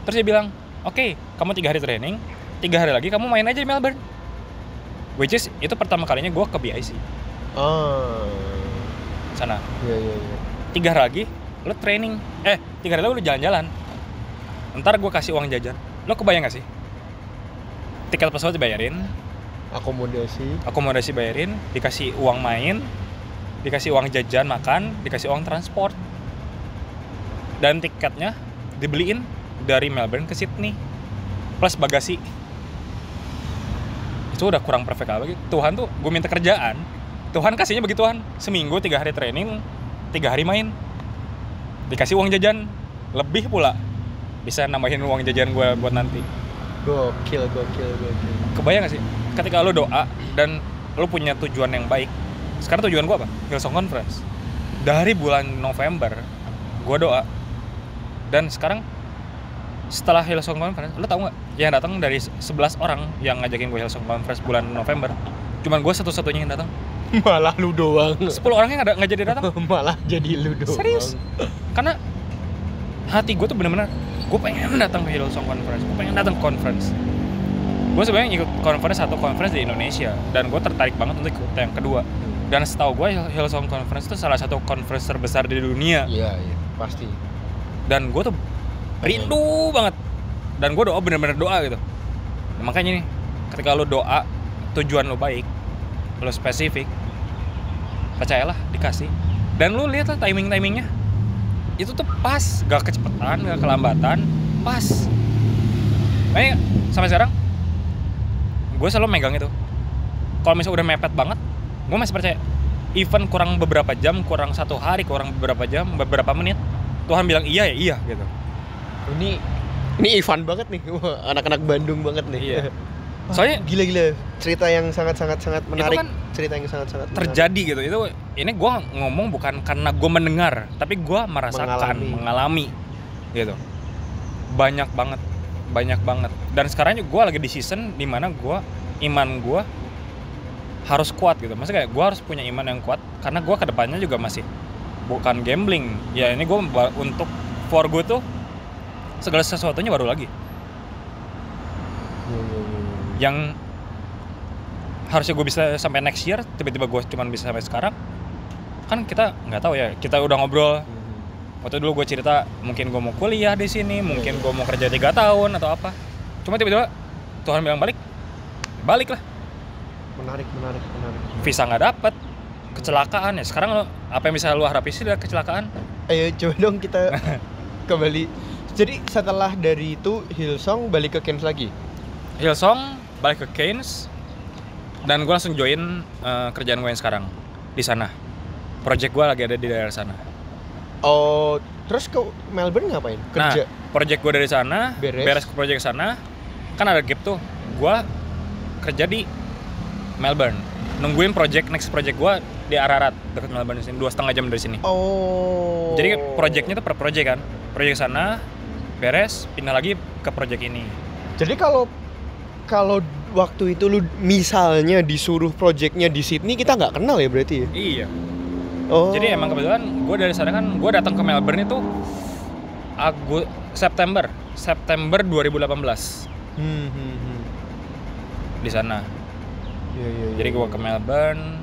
Terus dia bilang, oke, kamu 3 hari training, 3 hari lagi kamu main aja di Melbourne. Which is itu pertama kalinya gue ke BIC. Sana. Iya. 3 hari lagi lo training. 3 hari lagi lo jalan-jalan. Ntar gue kasih uang jajan. Lo kebayang gak sih? Tiket pesawat dibayarin, akomodasi bayarin, dikasih uang main, dikasih uang jajan makan, dikasih uang transport. Dan tiketnya dibeliin dari Melbourne ke Sydney. plus bagasi. Itu udah kurang perfect lagi. Tuhan tuh, gue minta kerjaan, Tuhan kasihnya begituan. Seminggu 3 hari training, 3 hari main. Dikasih uang jajan lebih pula, bisa nambahin uang jajan gue buat nanti. Gokil. Kebayang gak sih ketika lo doa dan lo punya tujuan yang baik. Sekarang tujuan gue apa? Hillsong Conference. Dari bulan November gue doa, dan sekarang setelah Hillsong Conference, lo tau gak yang datang dari 11 orang yang ngajakin gue Hillsong Conference bulan November, cuman gue satu-satunya yang datang. Malah lu doang. 10 orangnya nggak jadi datang. Malah jadi lu doang. Serius? Karena hati gue tuh bener-bener, gue pengen datang ke Hillsong Conference, gue pengen datang ke conference. Gue sebenarnya ikut conference di Indonesia, dan gue tertarik banget untuk ikut yang kedua. Dan setahu gue Hillsong Conference itu salah satu conference terbesar di dunia. Iya, pasti. Dan gue tuh rindu banget. Dan gue doa bener-bener doa gitu. Nah, makanya nih, ketika lo doa, tujuan lo baik, lo spesifik, percayalah dikasih. Dan lo lihat lah timingnya. Itu tuh pas, gak kecepatan, gak kelambatan, pas. Makanya sampai sekarang gue selalu megang itu. Kalau misalnya udah mepet banget, gue masih percaya. Even kurang beberapa jam, kurang 1 hari, kurang beberapa jam, beberapa menit, Tuhan bilang iya ya iya gitu. Ini Ivan banget nih, wah, anak-anak Bandung banget nih. Iya. Soalnya gila cerita yang sangat menarik. Kan cerita yang sangat terjadi menarik. Gitu. Itu ini gue ngomong bukan karena gue mendengar, tapi gue merasakan, mengalami gitu. Banyak banget. Dan sekarang gue lagi di season dimana iman gue harus kuat gitu. Maksudnya kayak gue harus punya iman yang kuat, karena gue kedepannya juga masih bukan gambling. Ya ini gue untuk for gue tuh segala sesuatunya baru lagi. Yang harusnya gue bisa sampai next year, tiba-tiba gue cuma bisa sampai sekarang. Kan kita nggak tahu ya. Kita udah ngobrol. Waktu dulu gue cerita mungkin gue mau kuliah di sini, mungkin gue mau kerja 3 tahun atau apa. Cuma tiba-tiba Tuhan bilang balik lah. Menarik. Visa nggak dapet, kecelakaan ya. Sekarang apa yang bisa lu harapi sih dari kecelakaan? Ayo coba dong kita kembali. Jadi setelah dari itu Hillsong balik ke Keynes lagi. Hillsong balik ke Keynes, dan gue langsung join kerjaan gue yang sekarang di sana. Project gue lagi ada di daerah sana. Oh, terus ke Melbourne ngapain? Kerja? Nah, project gue dari sana, beres ke project sana, kan ada gap tuh. Gue kerja di Melbourne, nungguin next project gue di Ararat, dekat Melbourne sini, 2,5 jam dari sini. Oh. Jadi projectnya tuh per project kan, project sana, beres, pindah lagi ke project ini. Jadi kalau waktu itu lu misalnya disuruh projectnya di Sydney, kita nggak kenal ya berarti ya? Iya. Oh. Jadi emang kebetulan gue dari sana kan, gue datang ke Melbourne itu September 2018. Di sana. Iya. Jadi gue ke Melbourne,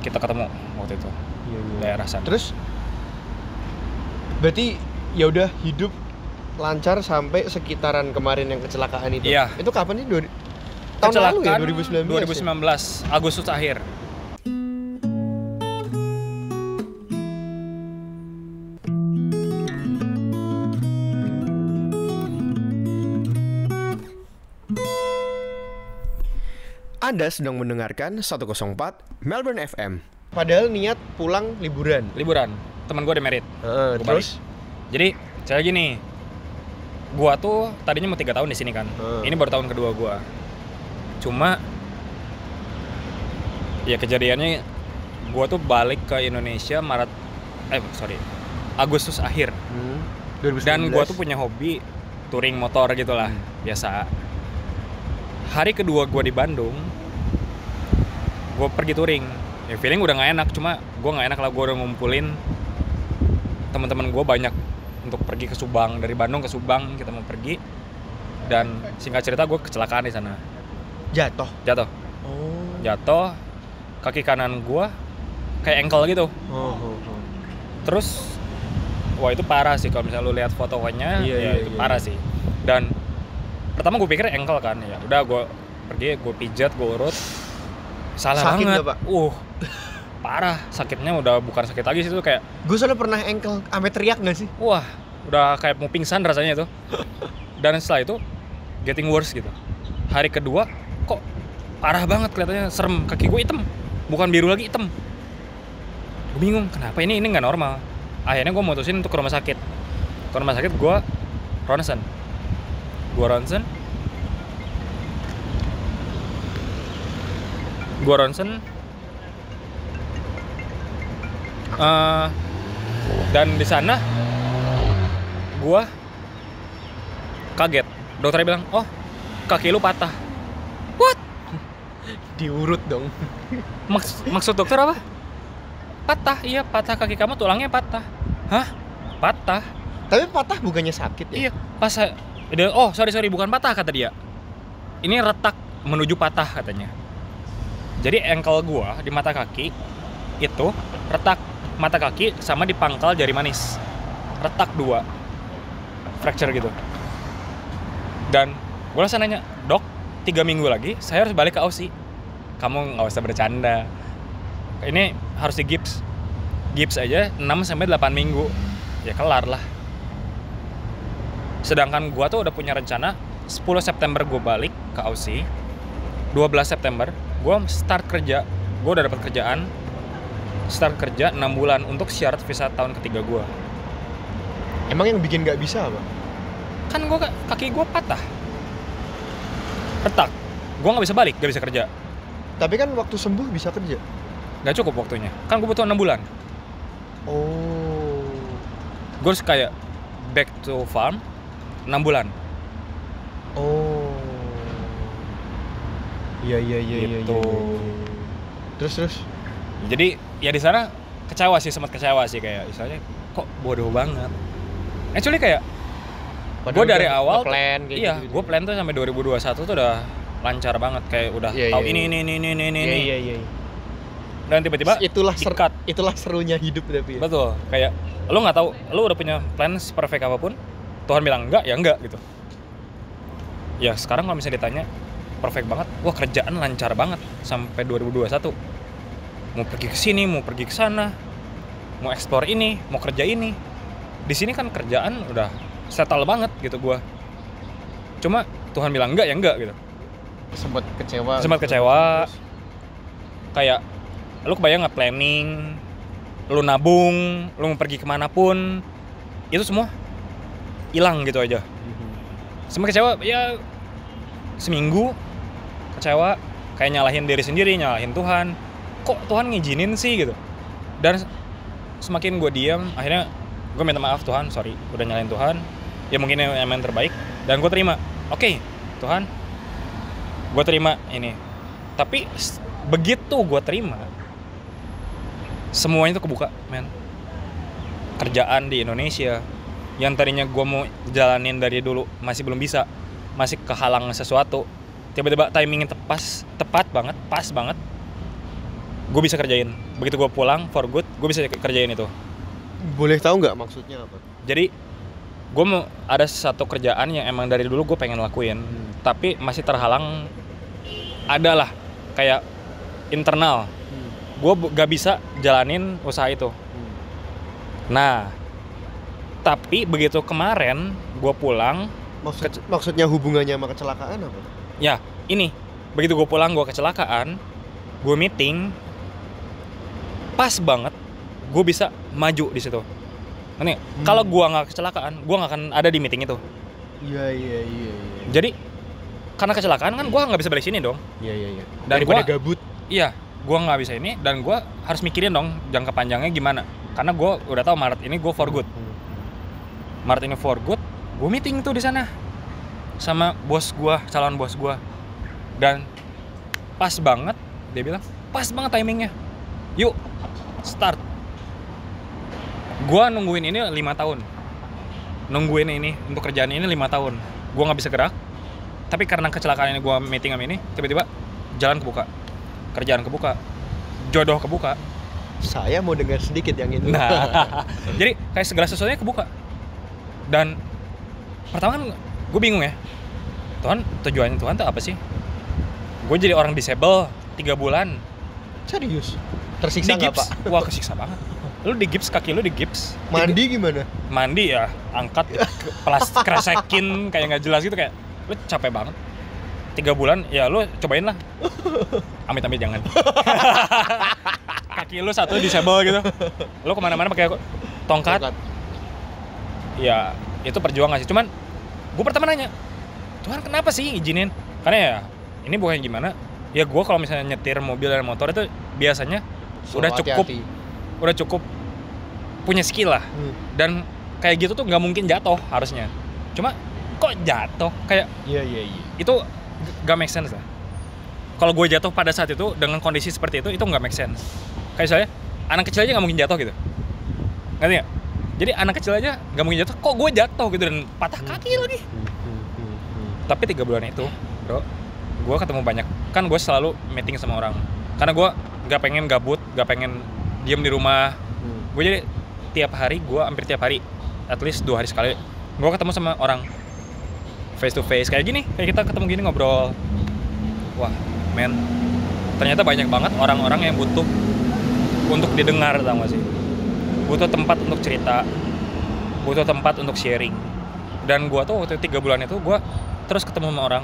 kita ketemu waktu itu. Iya. Daerah sana. Terus berarti ya udah hidup lancar sampai sekitaran kemarin yang kecelakaan itu. Iya. Itu kapan sih? Tahun lalu ya, 2019. 2019 Agustus akhir. Anda sedang mendengarkan 104 Melbourne FM. Padahal niat pulang liburan. Temen gue ada merit. Terus? Jadi saya gini, gue tuh tadinya mau 3 tahun di sini kan. Ini baru tahun kedua gue. Cuma ya kejadiannya gue tuh balik ke Indonesia Agustus akhir. 2019. Dan gue tuh punya hobi touring motor gitulah, biasa. Hari kedua gue di Bandung, gue pergi touring. Ya feeling udah nggak enak, cuma gue nggak enak lah, gue udah ngumpulin teman-teman gue banyak untuk pergi ke Subang. Dari Bandung ke Subang kita mau pergi, dan singkat cerita gue kecelakaan di sana. Jatuh. Oh. Jatuh, kaki kanan gue kayak ankle gitu. Terus, wah itu parah sih kalau misalnya lu lihat fotonya, itu parah sih. Dan pertama gue pikir ankle kan, ya udah gue pergi, gue pijat, gue urut. Salah sakit banget. Gak, Pak? Parah, sakitnya udah bukan sakit lagi sih, itu kayak gue soalnya pernah ankle, sampai teriak nggak sih? Wah, udah kayak mau pingsan rasanya itu. Dan setelah itu getting worse gitu. Hari kedua kok parah banget kelihatannya, serem, kaki gue hitam, bukan biru lagi, hitam. Gue bingung kenapa ini nggak normal. Akhirnya gue mutusin untuk ke rumah sakit. Ke rumah sakit gue ronsen. Dan di sana gue kaget. Dokternya bilang, oh kaki lu patah. What? Diurut dong. Maksud dokter apa? Patah, iya patah kaki kamu, tulangnya patah. Hah? Patah? Tapi patah bukannya sakit ya? Iya, pas oh sorry bukan patah kata dia. Ini retak menuju patah katanya. Jadi ankle gua di mata kaki itu retak, mata kaki sama di pangkal jari manis. Retak 2. Fracture gitu. Dan gua langsung nanya, "Dok, 3 minggu lagi saya harus balik ke Aussie." Kamu nggak usah bercanda. Ini harus digips. Gips aja 6-8 minggu. Ya kelar lah. Sedangkan gua tuh udah punya rencana 10 September gua balik ke Aussie. 12 September gua start kerja. Gua udah dapat kerjaan. Start kerja 6 bulan untuk syarat visa tahun ketiga gua. Emang yang bikin nggak bisa apa? Kan gua kaki gua patah. Retak. Gua nggak bisa balik, nggak bisa kerja. Tapi kan waktu sembuh bisa kerja. Nggak cukup waktunya. Kan gua butuh 6 bulan. Oh. Gua harus kayak back to farm 6 bulan. Oh. Iya. Gitu. Terus. Jadi ya di sana sempat kecewa sih kayak misalnya kok bodoh banget. Actually kayak gue dari awal plan kayak iya, gitu. Gue plan tuh sampai 2021 tuh udah lancar banget, kayak udah tahu ini. Iya. Dan tiba-tiba itulah serunya hidup tapi. Betul, kayak lo nggak tahu, lo udah punya plan perfect apapun, Tuhan bilang enggak, ya enggak gitu. Ya sekarang kalau misalnya ditanya perfect banget, wah kerjaan lancar banget sampai 2021. Mau pergi ke sini, mau pergi ke sana, mau explore ini, mau kerja ini. Di sini kan kerjaan udah settle banget gitu gua. Cuma Tuhan bilang enggak, ya enggak gitu. Sempat kecewa. Terus. Kayak lu kebayang nggak planning, lu nabung, lu mau pergi kemanapun, itu semua hilang gitu aja. Semua kecewa, ya seminggu kecewa, kayak nyalahin diri sendiri, nyalahin Tuhan. Kok Tuhan ngizinin sih gitu. Dan semakin gue diam, akhirnya gue minta maaf, Tuhan, sorry, udah nyalahin Tuhan. Ya mungkin yang terbaik, dan gue terima. Oke, Tuhan, gue terima ini. Tapi begitu gue terima, semuanya tuh kebuka, men. Kerjaan di Indonesia yang tadinya gue mau jalanin dari dulu masih belum bisa, masih kehalang sesuatu. Tiba-tiba timingnya tepat banget, pas banget. Gue bisa kerjain. Begitu gue pulang for good, gue bisa kerjain itu. Boleh tahu nggak maksudnya apa? Jadi gue mau ada satu kerjaan yang emang dari dulu gue pengen lakuin, tapi masih terhalang. Adalah kayak internal. Gue gak bisa jalanin usaha itu. Nah, tapi begitu kemarin gue pulang. Maksudnya hubungannya sama kecelakaan apa? Ya, ini. Begitu gue pulang, gue kecelakaan, gue meeting, pas banget gue bisa maju di situ. Nanti kalau gue nggak kecelakaan, gue nggak akan ada di meeting itu. Iya. Jadi karena kecelakaan kan gue nggak bisa balik sini dong. Iya. Dan gue gabut. Iya, gue nggak bisa ini, dan gue harus mikirin dong jangka panjangnya gimana. Karena gue udah tahu Maret ini gue for good. Maret ini for good, gue meeting tuh di sana sama bos gue, calon bos gue. Dan pas banget, dia bilang pas banget timingnya. Yuk, start. Gua nungguin ini 5 tahun. Nungguin ini untuk kerjaan ini 5 tahun. Gua nggak bisa gerak. Tapi karena kecelakaan ini gua meeting sama ini, tiba-tiba jalan kebuka. Kerjaan kebuka. Jodoh kebuka. Saya mau dengar sedikit yang itu. Nah, jadi kayak segala sesuatunya kebuka. Dan pertama kan gue bingung ya. Tujuannya Tuhan tuh apa sih? Gue jadi orang disable 3 bulan. Serius? Tersiksa nggak, Pak? Wah, kesiksa banget. lu digips, kaki lu digips. Mandi gimana? Mandi ya, angkat, kresekin kayak nggak jelas gitu, kayak lu capek banget. 3 bulan, ya lu cobain lah. Amit-amit jangan. Kaki lu satu disable gitu. Lu kemana-mana pakai tongkat. Ya, itu perjuangan sih. Cuman, gue pertama nanya, Tuhan kenapa sih izinin? Karena ya, ini bukan gimana. Ya gue kalau misalnya nyetir mobil dan motor itu biasanya udah cukup punya skill lah. Dan kayak gitu tuh nggak mungkin jatuh harusnya. Cuma kok jatuh? Kayak Iya. itu gak make sense lah. Kalau gue jatuh pada saat itu dengan kondisi seperti itu nggak make sense. Kayak misalnya anak kecil aja nggak mungkin jatuh gitu, ngerti nggak? Jadi anak kecil aja nggak mungkin jatuh, kok gue jatuh gitu dan patah kaki lagi. Tapi 3 bulan itu, bro, gue ketemu banyak. Kan gue selalu meeting sama orang, karena gue nggak pengen gabut, nggak pengen diem di rumah. Gue jadi hampir tiap hari, at least 2 hari sekali, gue ketemu sama orang face to face kayak gini, kayak kita ketemu gini ngobrol. Wah, men, ternyata banyak banget orang-orang yang butuh untuk didengar, tau gak sih? Butuh tempat untuk cerita, butuh tempat untuk sharing. Dan gue tuh waktu 3 bulan itu gue terus ketemu sama orang,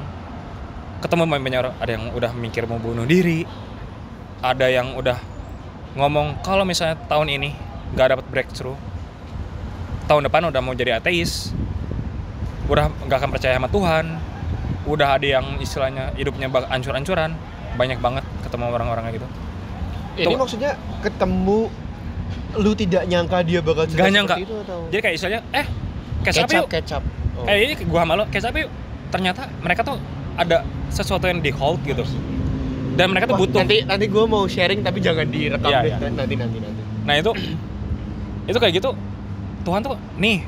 ketemu banyak orang. Ada yang udah mikir mau bunuh diri, ada yang udah ngomong kalau misalnya tahun ini gak dapet breakthrough, tahun depan udah mau jadi ateis, udah gak akan percaya sama Tuhan. Udah ada yang istilahnya hidupnya ancur-ancuran. Banyak banget ketemu orang-orang kayak gitu. Ini maksudnya ketemu lu tidak nyangka dia bakal cerita seperti itu atau? Jadi kayak istilahnya kecap. Oh. Kayak ini gua sama lo, kecap yuk. Ternyata mereka tuh ada sesuatu yang di hold gitu. Dan mereka tuh butuh. Nanti gua mau sharing tapi jangan direkam deh. Iya. Nanti. Nah, itu kayak gitu. Tuhan tuh nih,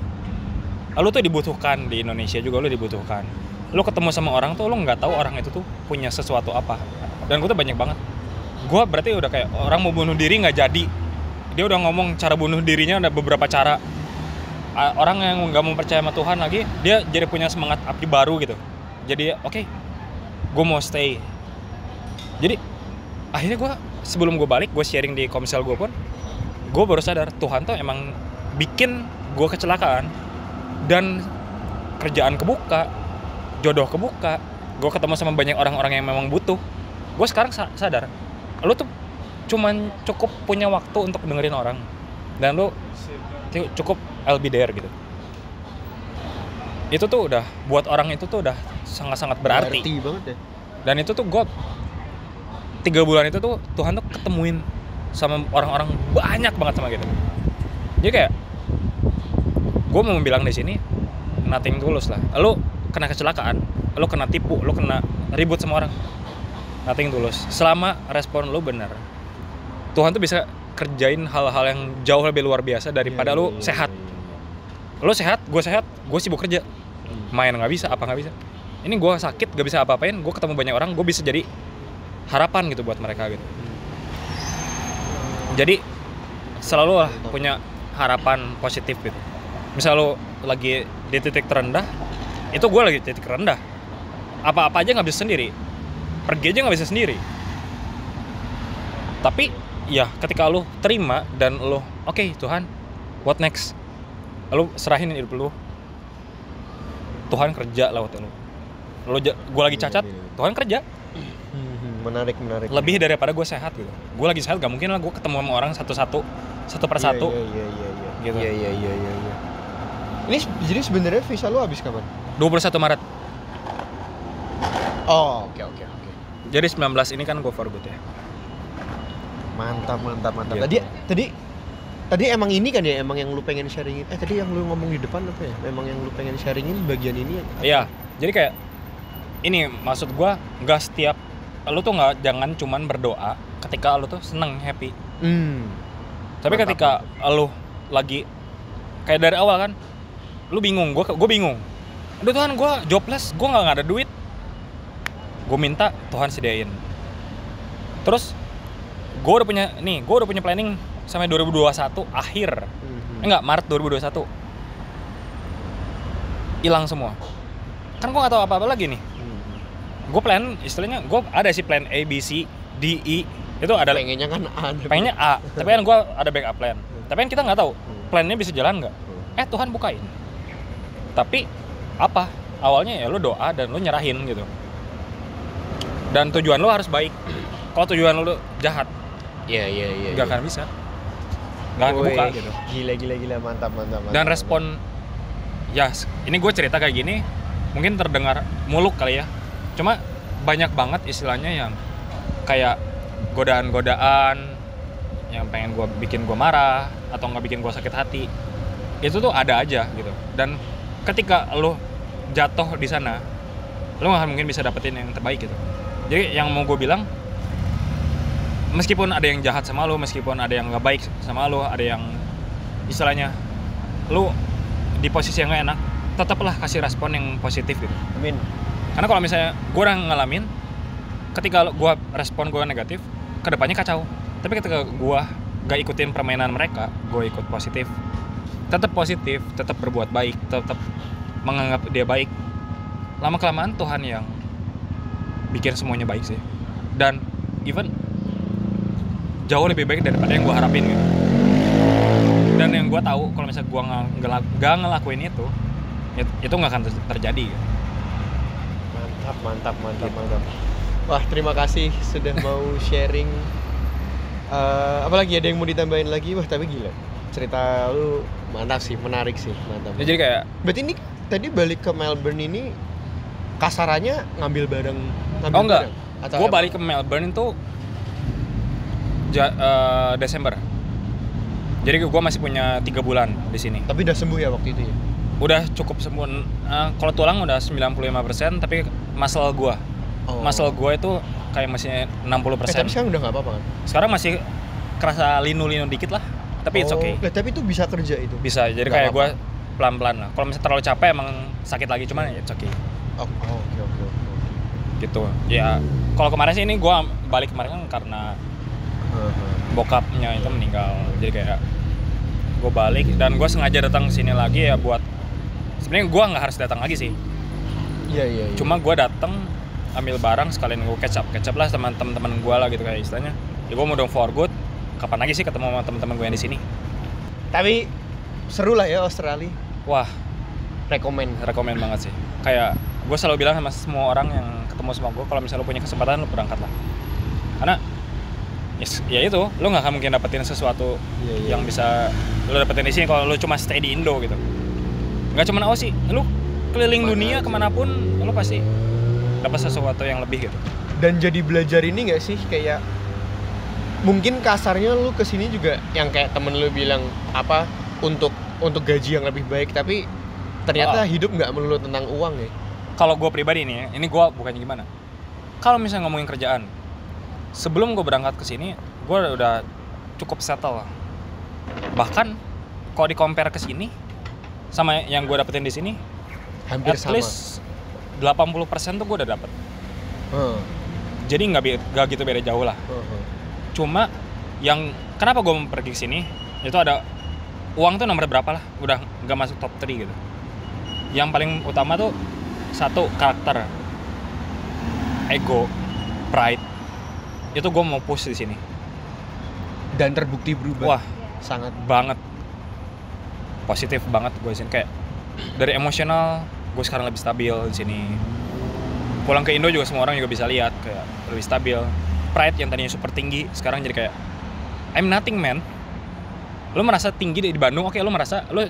lu tuh dibutuhkan di Indonesia juga, lu dibutuhkan. Lu ketemu sama orang tuh, lu nggak tahu orang itu tuh punya sesuatu apa. Dan gue tuh banyak banget. Gue berarti udah kayak orang mau bunuh diri nggak jadi. Dia udah ngomong cara bunuh dirinya ada beberapa cara. Orang yang nggak mau percaya sama Tuhan lagi, dia jadi punya semangat api baru gitu. Jadi oke, gue mau stay. Jadi akhirnya gue sebelum gue balik, gue sharing di Komsel gue pun, gue baru sadar Tuhan tuh emang bikin gue kecelakaan dan kerjaan kebuka, jodoh kebuka, gue ketemu sama banyak orang-orang yang memang butuh. Gue sekarang sadar, lu tuh cuman cukup punya waktu untuk dengerin orang, dan lu cukup I'll be there gitu. Itu tuh udah buat orang itu tuh udah sangat-sangat berarti banget ya. Dan itu tuh gue 3 bulan itu tuh Tuhan tuh ketemuin sama orang-orang banyak banget sama gitu. Jadi kayak gue mau bilang di sini nothing tulus lah. Lu kena kecelakaan, lu kena tipu, lu kena ribut sama orang, nothing tulus. Selama respon lu benar, Tuhan tuh bisa kerjain hal-hal yang jauh lebih luar biasa daripada lu sehat. Lu sehat, gue sibuk kerja, main nggak bisa, apa nggak bisa. Ini gue sakit, gak bisa apa-apain, gue ketemu banyak orang, gue bisa jadi harapan gitu buat mereka gitu. Jadi selalu lah punya harapan positif gitu. Misal lu lagi di titik terendah, itu gue lagi di titik rendah. Apa-apa aja nggak bisa sendiri, pergi aja nggak bisa sendiri. Tapi ya ketika lu terima dan lu oke, Tuhan, what next? Lu serahin hidup lu, Tuhan kerja lewat lu. Gue lagi cacat, Tuhan kerja. Menarik. Lebih daripada gue sehat gitu. Gue lagi sehat, gak mungkin lah gue ketemu sama orang satu persatu. Iya. Gitu. Iya. Ini jadi sebenarnya visa lu habis kapan? 21 Maret. Oh, oke. Jadi 19 ini kan go for good ya. Mantap. Gitu. Tadi emang ini kan ya, emang yang lu pengen sharingin. Tadi yang lu ngomong di depan apa ya? Emang yang lu pengen sharingin bagian ini. Iya. Jadi kayak ini maksud gua, nggak setiap lu tuh nggak, jangan cuman berdoa ketika lu tuh seneng, happy. Tapi ketika lu lagi kayak dari awal kan, lu bingung, gua bingung. Aduh Tuhan, gua jobless, gua nggak ada duit. Gua minta Tuhan sediain. Terus gua udah punya planning sampai 2021 akhir. Maret 2021. Hilang semua. Kan gue gak tahu apa-apa lagi nih. Gue plan, istilahnya gue ada sih plan A, B, C, D, E. Itu ada. Pengennya kan A. Pengennya A, tapi kan gue ada backup plan. Tapi kan kita nggak tahu plannya bisa jalan nggak. Tuhan bukain. Tapi apa? Awalnya ya lu doa dan lu nyerahin gitu. Dan tujuan lu harus baik. Kalau tujuan lu jahat, Iya. nggak akan bisa. Nggak akan kebuka gitu. Gila, mantap. Dan respon, ya ini gue cerita kayak gini, mungkin terdengar muluk kali ya. Cuma banyak banget istilahnya yang kayak godaan-godaan, yang pengen bikin gue marah, atau nggak bikin gue sakit hati. Itu tuh ada aja gitu. Dan ketika lo jatuh di sana, lo nggak mungkin bisa dapetin yang terbaik gitu. Jadi yang mau gue bilang, meskipun ada yang jahat sama lo, meskipun ada yang nggak baik sama lo, ada yang istilahnya lo di posisi yang gak enak, tetaplah kasih respon yang positif gitu. Amin. Karena kalau misalnya gue udah ngalamin, ketika gue respon gue negatif, kedepannya kacau. Tapi ketika gue gak ikutin permainan mereka, gue ikut positif, tetap berbuat baik, tetap menganggap dia baik, lama kelamaan Tuhan yang bikin semuanya baik sih. Dan even jauh lebih baik daripada yang gue harapin gitu. Dan yang gue tahu kalau misalnya gue nggak ngelakuin itu nggak akan terjadi gitu. Mantap. Wah, terima kasih sudah mau sharing. Apalagi ada yang mau ditambahin lagi? Wah, tapi gila, cerita lu mantap sih, menarik sih, mantap. Ya, jadi kayak berarti ini tadi balik ke Melbourne ini kasarannya ngambil barang enggak. Atau Gue balik ke Melbourne itu Desember. Jadi gue masih punya 3 bulan di sini. Tapi udah sembuh ya waktu itu ya? Udah cukup sembuh. Kalau tulang udah 95%, tapi muscle gue itu kayak masih 60%. Tapi sekarang udah nggak apa-apa kan? Sekarang masih kerasa linu-linu dikit lah. Tapi it's okay. Tapi itu bisa kerja itu? Bisa. Jadi Gak kayak gue apa-apa. pelan-pelan lah. Kalau misalnya terlalu capek emang sakit lagi, cuman it's okay. Oke. Gitu. Ya, kalau kemarin sih ini gue balik kemarin kan karena bokapnya itu meninggal. Jadi kayak gue balik dan gue sengaja datang sini lagi ya buat, sebenarnya gue nggak harus datang lagi sih. Iya. Cuma gue datang ambil barang sekalian gue catch up lah sama teman-teman gue lah gitu kayak istilahnya. Ya gue mau dong for good. Kapan lagi sih ketemu sama teman-teman gue yang di sini? Tapi seru lah ya Australia. Wah, rekomen banget sih. Kayak gue selalu bilang sama semua orang yang ketemu sama gue, kalau misalnya lo punya kesempatan lo berangkat lah. Karena ya itu, lo nggak akan mungkin dapetin sesuatu yang bisa lo dapetin di sini kalau lo cuma stay di Indo gitu. Nggak cuma Aussie, lo keliling dunia kemanapun lo pasti dapat sesuatu yang lebih gitu. Dan jadi belajar ini nggak sih, kayak mungkin kasarnya lo kesini juga yang kayak temen lo bilang apa untuk gaji yang lebih baik, tapi ternyata hidup nggak melulu tentang uang ya. Kalau gue pribadi nih ya, ini gue bukannya gimana. Kalau misalnya ngomongin kerjaan, sebelum gue berangkat ke sini, gue udah cukup settle. Bahkan kalau di-compare ke sini sama yang gue dapetin di sini, hampir sama. At least 80% tuh gue udah dapet. Jadi nggak gitu beda jauh lah. Cuma yang kenapa gue mau pergi ke sini, itu ada uang tuh nomor berapa lah, udah nggak masuk top 3 gitu. Yang paling utama tuh satu, karakter, ego, pride. Itu gue mau push di sini. Dan terbukti berubah. Wah, sangat banget. Positif banget gue di sini. Kayak dari emosional, gue sekarang lebih stabil di sini. Pulang ke Indo juga semua orang juga bisa lihat kayak lebih stabil. Pride yang tadinya super tinggi, sekarang jadi kayak I'm nothing man. Lo merasa tinggi di Bandung, oke, lo merasa lo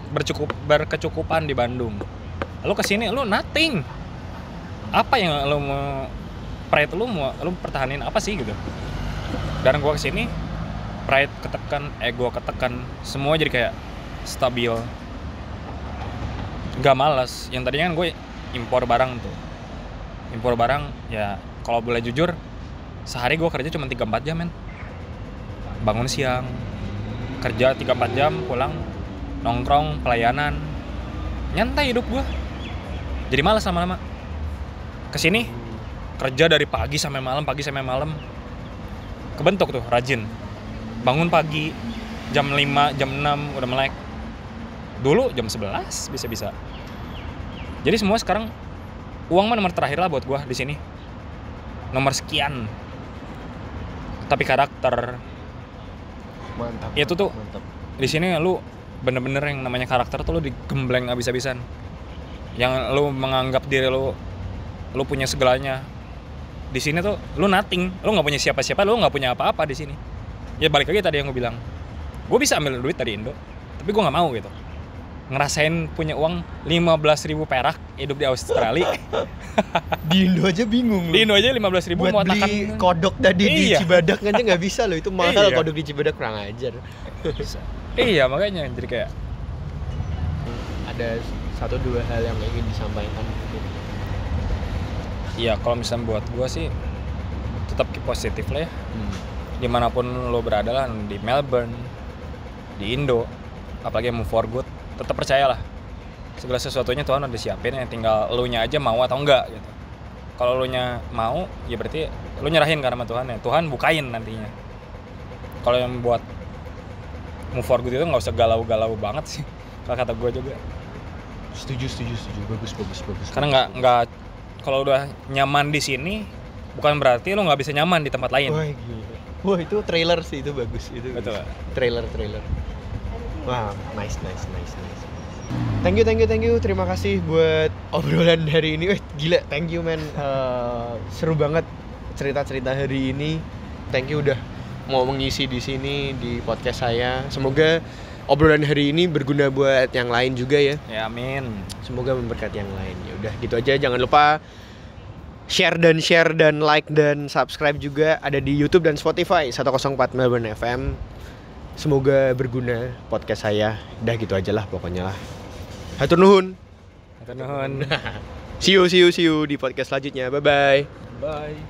berkecukupan di Bandung. Lo kesini lo nothing. Apa yang lo mau, pride lo mau lo pertahanin apa sih gitu. Dan gue kesini pride ketekan, ego ketekan, semua jadi kayak stabil. Gak malas. Yang tadinya kan gue impor barang tuh. Impor barang ya kalau boleh jujur, sehari gue kerja cuma 3-4 jam men. Bangun siang, kerja 3-4 jam, pulang nongkrong, pelayanan, nyantai hidup gue. Jadi malas lama-lama. Kesini kerja dari pagi sampai malam, kebentuk tuh rajin. Bangun pagi jam 5, jam 6 udah melek. Dulu jam 11 bisa. Jadi semua sekarang uang mah nomor terakhir lah buat gue di sini. Nomor sekian. Tapi karakter, mantap. itu tuh mantap. di sini lu bener-bener yang namanya karakter tuh lu digembleng abis-abisan. Yang lu menganggap diri lu punya segalanya. Di sini tuh lu nothing, lu nggak punya siapa-siapa, lu nggak punya apa-apa di sini. Ya balik lagi tadi yang gue bilang, gue bisa ambil duit dari Indo, tapi gue nggak mau gitu. Ngerasain punya uang 15.000 perak hidup di Australia. Di Indo aja bingung Di Indo aja 15.000 buat mau beli kodok tadi di Iya. Cibadak aja nggak bisa loh, itu mahal Iya. kodok di Cibadak, kurang ajar. Iya makanya jadi kayak Ada 1-2 hal yang ingin disampaikan. iya kalau misalnya buat gue sih tetap keep positif lah ya. Dimanapun lo berada lah, di Melbourne, di Indo, apalagi move for good, tetap percayalah segala sesuatunya Tuhan udah siapin, ya tinggal lo nya aja mau atau enggak gitu. Kalau lo nya mau ya berarti lo nyerahin ke sama Tuhan, ya Tuhan bukain nantinya. Kalau yang buat move for good itu nggak usah galau-galau banget sih kalau kata gue juga, Setuju. Bagus. karena nggak kalau udah nyaman di sini bukan berarti lo nggak bisa nyaman di tempat lain. Wah, gila. Wah, itu trailer sih, itu bagus. Itu Betul. bagus. Trailer. Wah, nice. Thank you. Terima kasih buat obrolan hari ini. Gila, thank you man. Seru banget cerita-cerita hari ini. Thank you udah mau mengisi di sini di podcast saya. Semoga obrolan hari ini berguna buat yang lain juga ya. Ya amin. Semoga memberkati yang lain. Ya udah gitu aja, jangan lupa share dan like dan subscribe juga, ada di YouTube dan Spotify 104 Melbourne FM. Semoga berguna podcast saya. Udah gitu aja lah pokoknya lah. Hatur nuhun. Hatur nuhun. See you di podcast selanjutnya. Bye bye. Bye.